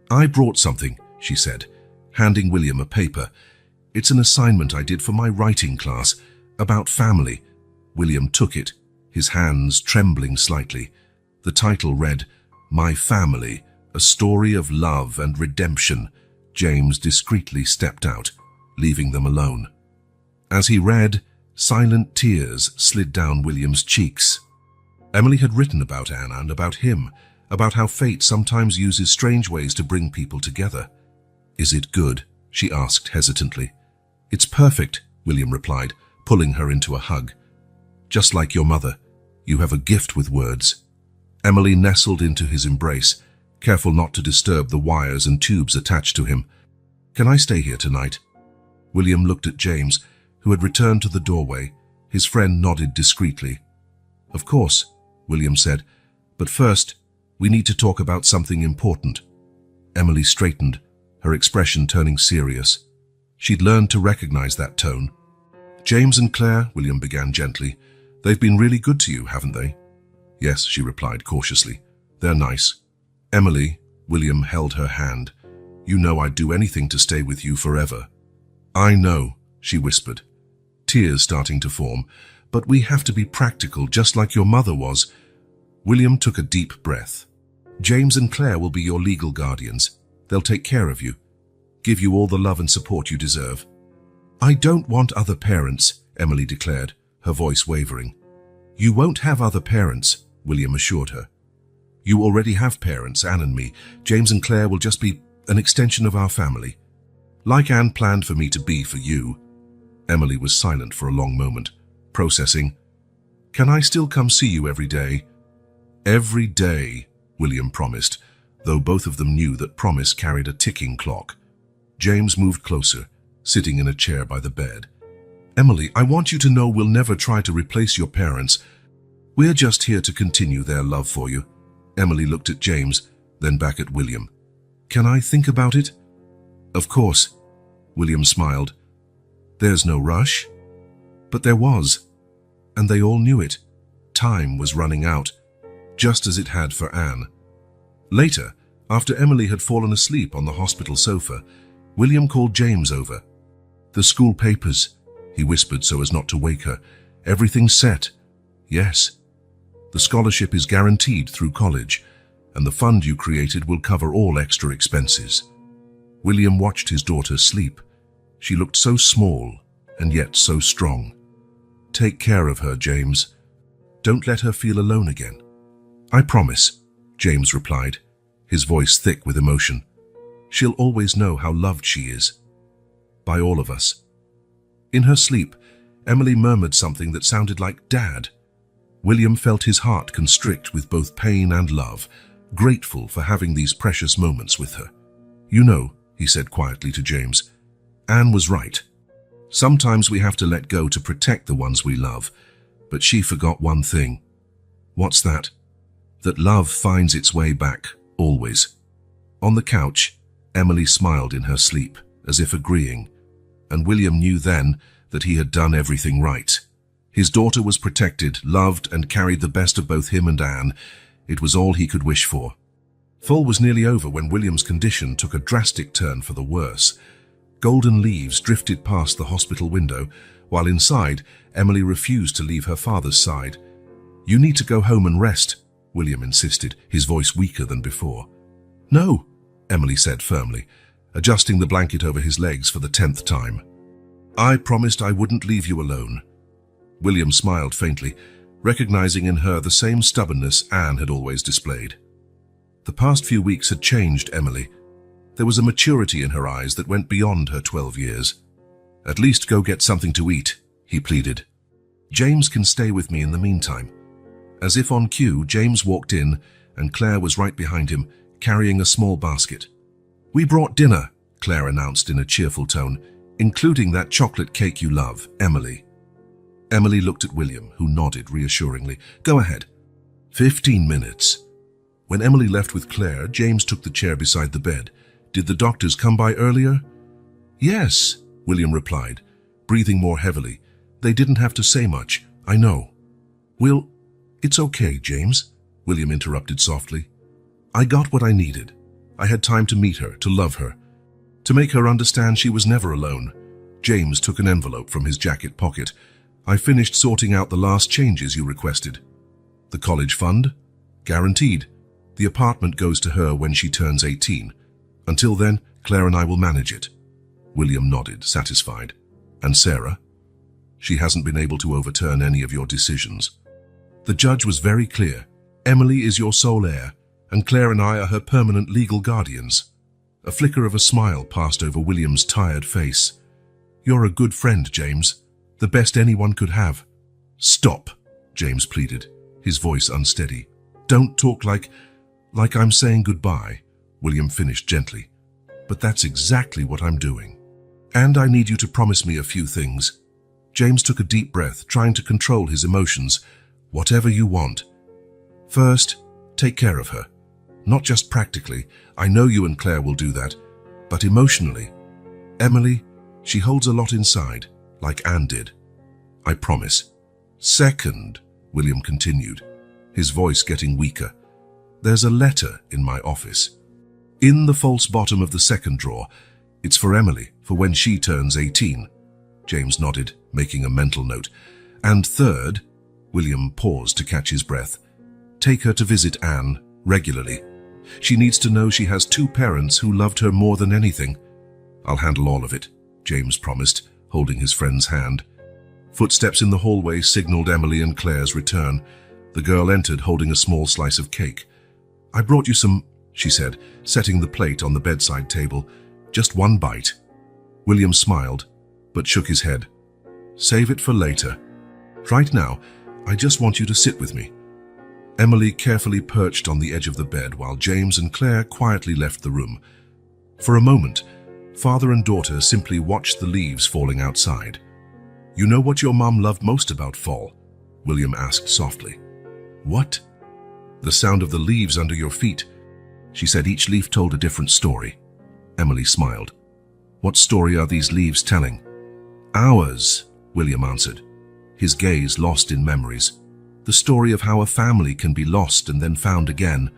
I brought something, she said, handing William a paper. It's an assignment I did for my writing class, about family. William took it, his hands trembling slightly. The title read, My Family, A Story of Love and Redemption. James discreetly stepped out, leaving them alone. As he read, silent tears slid down William's cheeks. Emily had written about Anna and about him, about how fate sometimes uses strange ways to bring people together. Is it good? She asked hesitantly. It's perfect, William replied, pulling her into a hug. Just like your mother, you have a gift with words. Emily nestled into his embrace, careful not to disturb the wires and tubes attached to him. Can I stay here tonight? William looked at James, who had returned to the doorway. His friend nodded discreetly. Of course, William said, but first, we need to talk about something important. Emily straightened, her expression turning serious. She'd learned to recognize that tone. James and Claire, William began gently, they've been really good to you, haven't they? Yes, she replied cautiously. They're nice. Emily, William held her hand. You know I'd do anything to stay with you forever. I know, she whispered, tears starting to form, but we have to be practical, just like your mother was. William took a deep breath. James and Claire will be your legal guardians. They'll take care of you, give you all the love and support you deserve. I don't want other parents, Emily declared, her voice wavering. You won't have other parents, William assured her. You already have parents, Anne and me. James and Claire will just be an extension of our family. Like Anne planned for me to be for you. Emily was silent for a long moment, processing. Can I still come see you every day? Every day, William promised, though both of them knew that promise carried a ticking clock. James moved closer, sitting in a chair by the bed. Emily, I want you to know we'll never try to replace your parents. We're just here to continue their love for you. Emily looked at James, then back at William. Can I think about it? Of course, William smiled. There's no rush. But there was, and they all knew it. Time was running out, just as it had for Anne. Later, after Emily had fallen asleep on the hospital sofa, William called James over. The school papers, he whispered so as not to wake her. Everything's set. Yes. The scholarship is guaranteed through college, and the fund you created will cover all extra expenses. William watched his daughter sleep. She looked so small, and yet so strong. Take care of her, James. Don't let her feel alone again. I promise, James replied, his voice thick with emotion. She'll always know how loved she is. By all of us. In her sleep, Emily murmured something that sounded like Dad. William felt his heart constrict with both pain and love, grateful for having these precious moments with her. You know, he said quietly to James, Anne was right. Sometimes we have to let go to protect the ones we love, but she forgot one thing. What's that? That love finds its way back, always. On the couch, Emily smiled in her sleep, as if agreeing, and William knew then that he had done everything right. His daughter was protected, loved, and carried the best of both him and Anne. It was all he could wish for. Fall was nearly over when William's condition took a drastic turn for the worse. Golden leaves drifted past the hospital window, while inside, Emily refused to leave her father's side. "You need to go home and rest," William insisted, his voice weaker than before. "No," Emily said firmly, adjusting the blanket over his legs for the 10th time. "I promised I wouldn't leave you alone." William smiled faintly, recognizing in her the same stubbornness Anne had always displayed. The past few weeks had changed Emily. There was a maturity in her eyes that went beyond her 12 years. "At least go get something to eat," he pleaded. "James can stay with me in the meantime." As if on cue, James walked in, and Claire was right behind him, carrying a small basket. "We brought dinner," Claire announced in a cheerful tone, "including that chocolate cake you love, Emily." Emily looked at William, who nodded reassuringly. "Go ahead." 15 minutes. When Emily left with Claire, James took the chair beside the bed. "Did the doctors come by earlier?" "Yes," William replied, breathing more heavily. "They didn't have to say much, I know." "Will, it's okay, James," William interrupted softly. "I got what I needed. I had time to meet her, to love her, to make her understand she was never alone." James took an envelope from his jacket pocket. "I finished sorting out the last changes you requested. The college fund? Guaranteed. The apartment goes to her when she turns 18. Until then, Claire and I will manage it." William nodded, satisfied. "And Sarah? She hasn't been able to overturn any of your decisions." The judge was very clear. "Emily is your sole heir, and Claire and I are her permanent legal guardians." A flicker of a smile passed over William's tired face. "You're a good friend, James. The best anyone could have." "Stop," James pleaded, his voice unsteady. "Don't talk like I'm saying goodbye," William finished gently. "But that's exactly what I'm doing. And I need you to promise me a few things." James took a deep breath, trying to control his emotions. "Whatever you want. First, take care of her. Not just practically, I know you and Claire will do that, but emotionally. Emily, she holds a lot inside, like Anne did. I promise." "Second," William continued, his voice getting weaker, "there's a letter in my office. In the false bottom of the second drawer. It's for Emily, for when she turns 18. James nodded, making a mental note. "And third," William paused to catch his breath, "take her to visit Anne regularly. She needs to know she has two parents who loved her more than anything." "I'll handle all of it," James promised, holding his friend's hand. Footsteps in the hallway signaled Emily and Claire's return. The girl entered holding a small slice of cake. "I brought you some," she said, setting the plate on the bedside table. "Just one bite." William smiled, but shook his head. "Save it for later. Right now, I just want you to sit with me." Emily carefully perched on the edge of the bed while James and Claire quietly left the room. For a moment, father and daughter simply watched the leaves falling outside. "You know what your mom loved most about fall?" William asked softly. "What?" "The sound of the leaves under your feet. She said each leaf told a different story." Emily smiled. "What story are these leaves telling?" "Ours," William answered, his gaze lost in memories. "The story of how a family can be lost and then found again,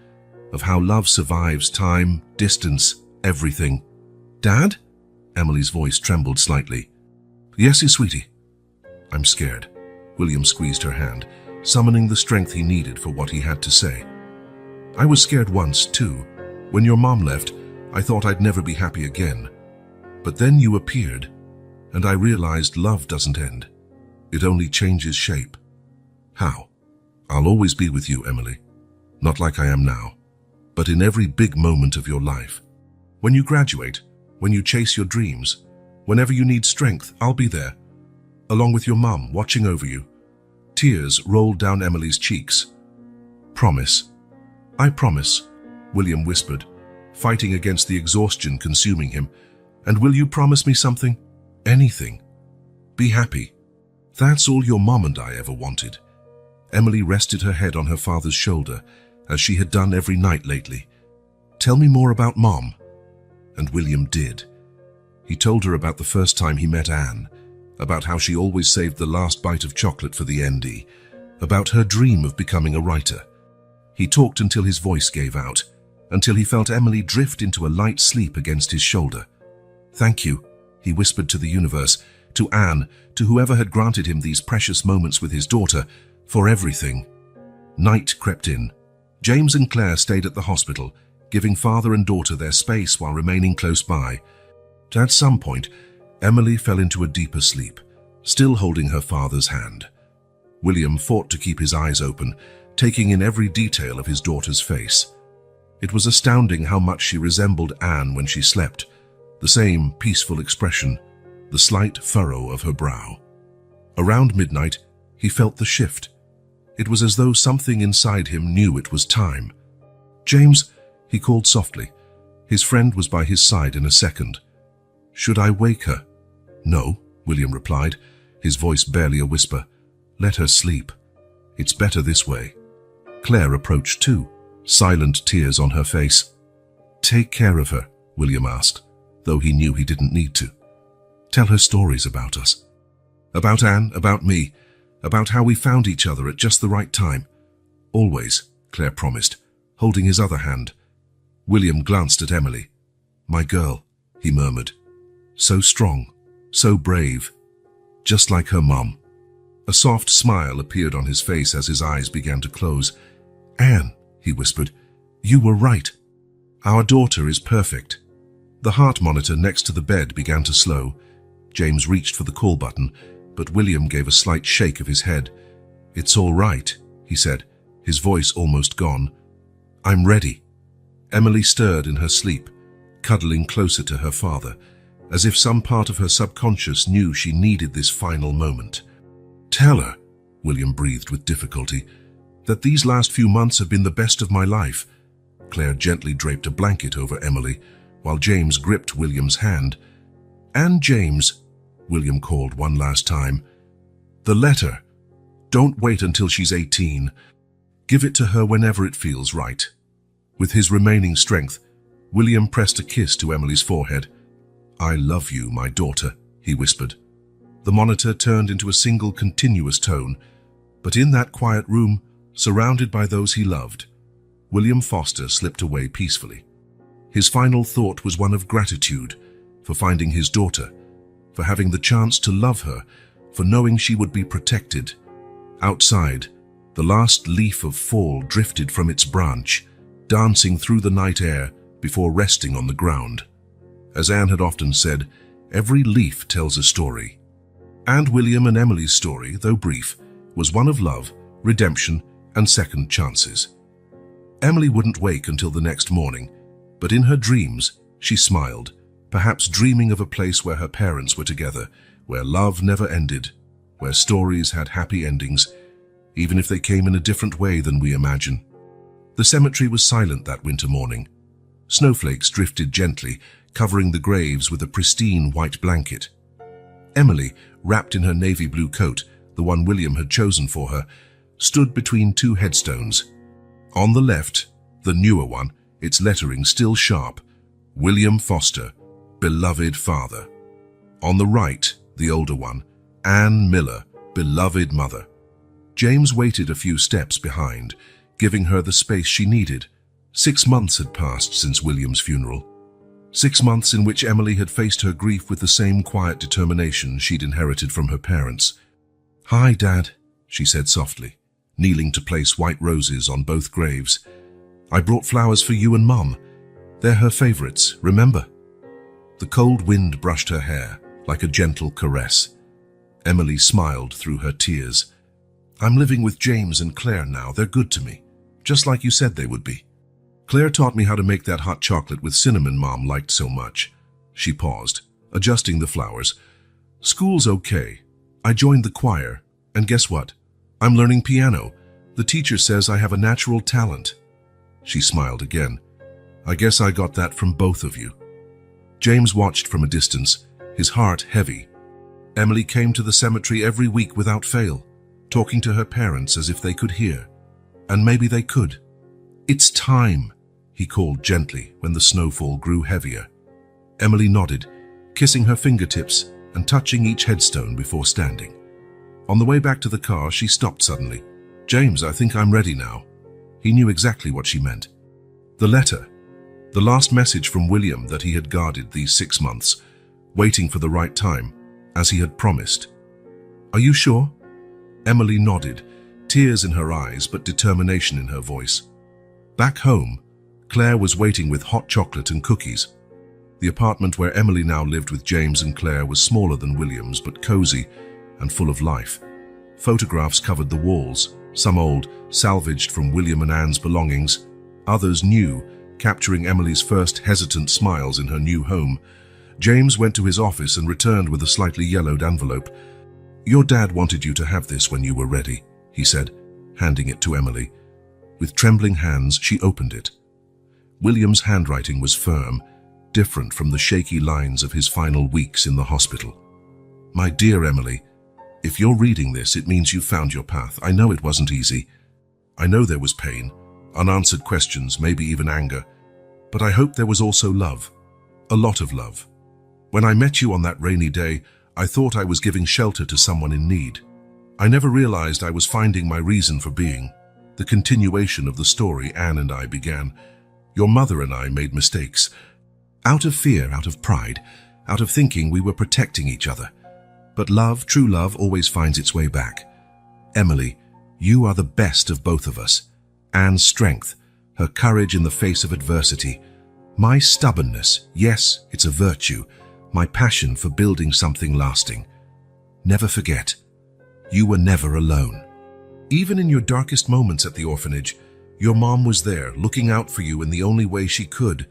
of how love survives time, distance, everything." "Dad?" Emily's voice trembled slightly. "Yes, sweetie." "I'm scared." William squeezed her hand, summoning the strength he needed for what he had to say. "I was scared once, too. When your mom left, I thought I'd never be happy again. But then you appeared, and I realized love doesn't end. It only changes shape." "How?" "I'll always be with you, Emily. Not like I am now, but in every big moment of your life. When you graduate, when you chase your dreams, whenever you need strength, I'll be there, along with your mom, watching over you." Tears rolled down Emily's cheeks. "Promise." "I promise," William whispered, fighting against the exhaustion consuming him. And will you promise me something? Anything. Be happy. That's all your mom and I ever wanted. Emily rested her head on her father's shoulder, as she had done every night lately. Tell me more about Mom. And William did. He told her about the first time he met Anne, about how she always saved the last bite of chocolate for the ND, about her dream of becoming a writer. He talked until his voice gave out, until he felt Emily drift into a light sleep against his shoulder. Thank you, he whispered to the universe, to Anne, to whoever had granted him these precious moments with his daughter, for everything. Night crept in. James and Claire stayed at the hospital, giving father and daughter their space while remaining close by. At some point, Emily fell into a deeper sleep, still holding her father's hand. William fought to keep his eyes open, taking in every detail of his daughter's face. It was astounding how much she resembled Anne when she slept, the same peaceful expression, the slight furrow of her brow. Around midnight, he felt the shift. It was as though something inside him knew it was time. James, he called softly. His friend was by his side in a second. Should I wake her? No, William replied, his voice barely a whisper. Let her sleep. It's better this way. Claire approached too, silent tears on her face. Take care of her, William asked, though he knew he didn't need to. Tell her stories about us. About Anne, about me, about how we found each other at just the right time. Always, Claire promised, holding his other hand. William glanced at Emily. My girl, he murmured. So strong, so brave, just like her mum. A soft smile appeared on his face as his eyes began to close. Anne, he whispered, you were right. Our daughter is perfect. The heart monitor next to the bed began to slow. James reached for the call button, but William gave a slight shake of his head. It's all right, he said, his voice almost gone. I'm ready. Emily stirred in her sleep, cuddling closer to her father, as if some part of her subconscious knew she needed this final moment. Tell her, William breathed with difficulty, that these last few months have been the best of my life. Claire gently draped a blanket over Emily, while James gripped William's hand. And James, William called one last time. The letter. Don't wait until she's 18. Give it to her whenever it feels right. With his remaining strength, William pressed a kiss to Emily's forehead. I love you, my daughter, he whispered. The monitor turned into a single continuous tone, but in that quiet room, surrounded by those he loved, William Foster slipped away peacefully. His final thought was one of gratitude for finding his daughter, for having the chance to love her, for knowing she would be protected. Outside, the last leaf of fall drifted from its branch, dancing through the night air before resting on the ground. As Anne had often said, every leaf tells a story. And William and Emily's story, though brief, was one of love, redemption, and second chances. Emily wouldn't wake until the next morning, but in her dreams, she smiled, perhaps dreaming of a place where her parents were together, where love never ended, where stories had happy endings, even if they came in a different way than we imagine. The cemetery was silent that winter morning. Snowflakes drifted gently, covering the graves with a pristine white blanket. Emily, wrapped in her navy blue coat, the one William had chosen for her, stood between two headstones. On the left, the newer one, its lettering still sharp, William Foster, beloved father. On the right, the older one, Anne Miller, beloved mother. James waited a few steps behind, giving her the space she needed. 6 months had passed since William's funeral. 6 months in which Emily had faced her grief with the same quiet determination she'd inherited from her parents. Hi, Dad, she said softly, kneeling to place white roses on both graves. I brought flowers for you and Mum. They're her favorites, remember? The cold wind brushed her hair, like a gentle caress. Emily smiled through her tears. I'm living with James and Claire now. They're good to me, just like you said they would be. Claire taught me how to make that hot chocolate with cinnamon Mom liked so much. She paused, adjusting the flowers. School's okay. I joined the choir, and guess what? I'm learning piano. The teacher says I have a natural talent. She smiled again. I guess I got that from both of you. James watched from a distance, his heart heavy. Emily came to the cemetery every week without fail, talking to her parents as if they could hear. And maybe they could. "It's time," he called gently when the snowfall grew heavier. Emily nodded, kissing her fingertips and touching each headstone before standing. On the way back to the car, she stopped suddenly. "James, I think I'm ready now." He knew exactly what she meant. The letter, the last message from William that he had guarded these 6 months, waiting for the right time, as he had promised. "Are you sure?" Emily nodded, tears in her eyes but determination in her voice. Back home, Claire was waiting with hot chocolate and cookies. The apartment where Emily now lived with James and Claire was smaller than William's but cozy and full of life. Photographs covered the walls, some old, salvaged from William and Anne's belongings, others new, capturing Emily's first hesitant smiles in her new home. James went to his office and returned with a slightly yellowed envelope. "Your dad wanted you to have this when you were ready," he said, handing it to Emily. With trembling hands, she opened it. William's handwriting was firm, different from the shaky lines of his final weeks in the hospital. "My dear Emily, if you're reading this, it means you found your path. I know it wasn't easy. I know there was pain, unanswered questions, maybe even anger. But I hope there was also love. A lot of love. When I met you on that rainy day, I thought I was giving shelter to someone in need. I never realized I was finding my reason for being, the continuation of the story Anne and I began. Your mother and I made mistakes. Out of fear, out of pride, out of thinking we were protecting each other. But love, true love, always finds its way back. Emily, you are the best of both of us. Anne's strength, her courage in the face of adversity. My stubbornness, yes, it's a virtue. My passion for building something lasting. Never forget, you were never alone. Even in your darkest moments at the orphanage, your mom was there, looking out for you in the only way she could.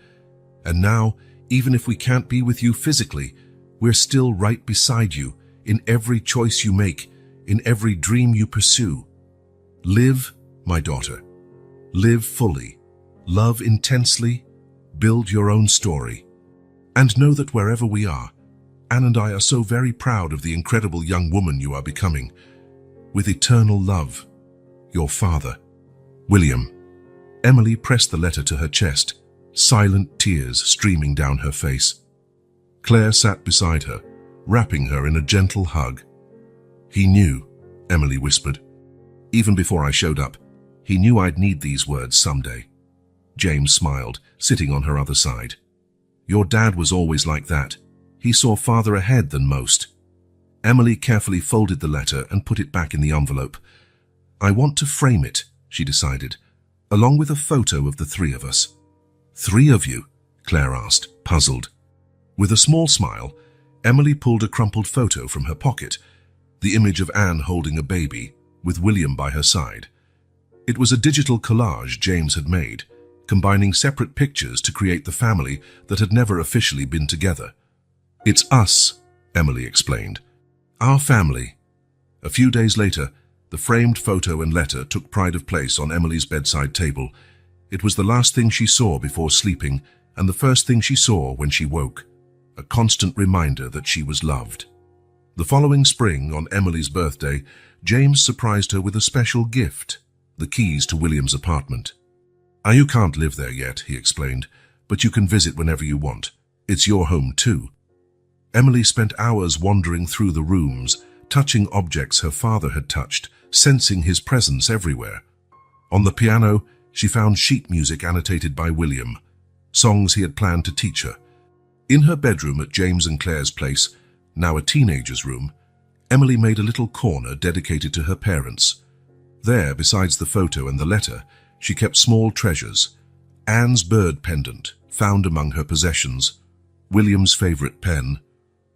And now, even if we can't be with you physically, we're still right beside you, in every choice you make, in every dream you pursue. Live, my daughter. Live fully. Love intensely. Build your own story. And know that wherever we are, Anne and I are so very proud of the incredible young woman you are becoming. With eternal love, your father, William." Emily pressed the letter to her chest, silent tears streaming down her face. Claire sat beside her, wrapping her in a gentle hug. "He knew," Emily whispered. "Even before I showed up, he knew I'd need these words someday." James smiled, sitting on her other side. "Your dad was always like that. He saw farther ahead than most." Emily carefully folded the letter and put it back in the envelope. "I want to frame it," she decided, "along with a photo of the three of us." "Three of you?" Claire asked, puzzled. With a small smile, Emily pulled a crumpled photo from her pocket, the image of Anne holding a baby, with William by her side. It was a digital collage James had made, combining separate pictures to create the family that had never officially been together. "It's us," Emily explained. "Our family." A few days later, the framed photo and letter took pride of place on Emily's bedside table. It was the last thing she saw before sleeping and the first thing she saw when she woke, a constant reminder that she was loved. The following spring, on Emily's birthday, James surprised her with a special gift, the keys to William's apartment. "You can't live there yet," he explained, "but you can visit whenever you want. It's your home too." Emily spent hours wandering through the rooms, touching objects her father had touched, sensing his presence everywhere. On the piano, she found sheet music annotated by William, songs he had planned to teach her. In her bedroom at James and Claire's place, now a teenager's room, Emily made a little corner dedicated to her parents. There, besides the photo and the letter, she kept small treasures: Anne's bird pendant, found among her possessions, William's favorite pen,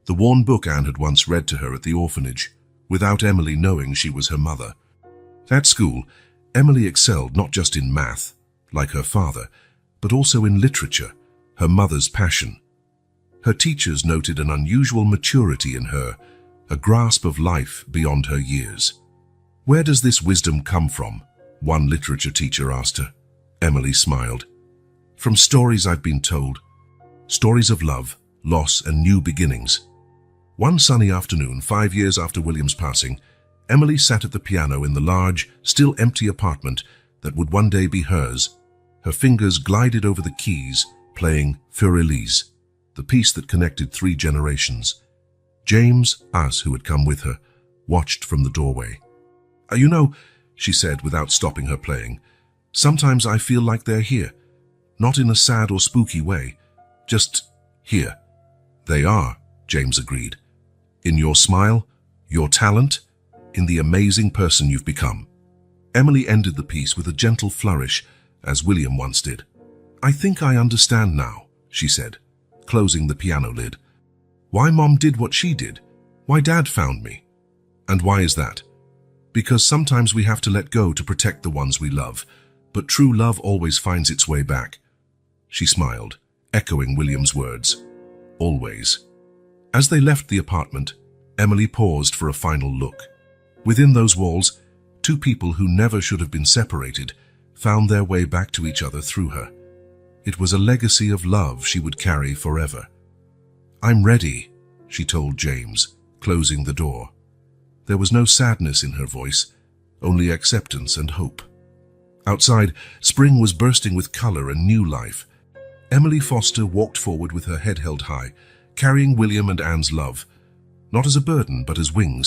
the worn book Anne had once read to her at the orphanage, without Emily knowing she was her mother. At school, Emily excelled not just in math, like her father, but also in literature, her mother's passion. Her teachers noted an unusual maturity in her, a grasp of life beyond her years. "Where does this wisdom come from?" one literature teacher asked her. Emily smiled. "From stories I've been told. Stories of love, loss, and new beginnings. One sunny afternoon, 5 years after William's passing, Emily sat at the piano in the large, still empty apartment that would one day be hers. Her fingers glided over the keys, playing Für Elise, the piece that connected 3 generations. James, As, who had come with her, watched from the doorway. You know, she said without stopping her playing, sometimes I feel like they're here. Not in a sad or spooky way, just here. They are, James agreed. In your smile, your talent, in the amazing person you've become. Emily ended the piece with a gentle flourish, as William once did. I think I understand now, she said, closing the piano lid. Why Mom did what she did, why Dad found me. And why is that? Because sometimes we have to let go to protect the ones we love, but true love always finds its way back. She smiled, echoing William's words. Always. As they left the apartment, Emily paused for a final look. Within those walls, 2 people who never should have been separated found their way back to each other through her. It was a legacy of love she would carry forever. I'm ready, she told James, closing the door. There was no sadness in her voice, only acceptance and hope. Outside, spring was bursting with color and new life. Emily Foster walked forward with her head held high, carrying William and Anne's love, not as a burden but as wings.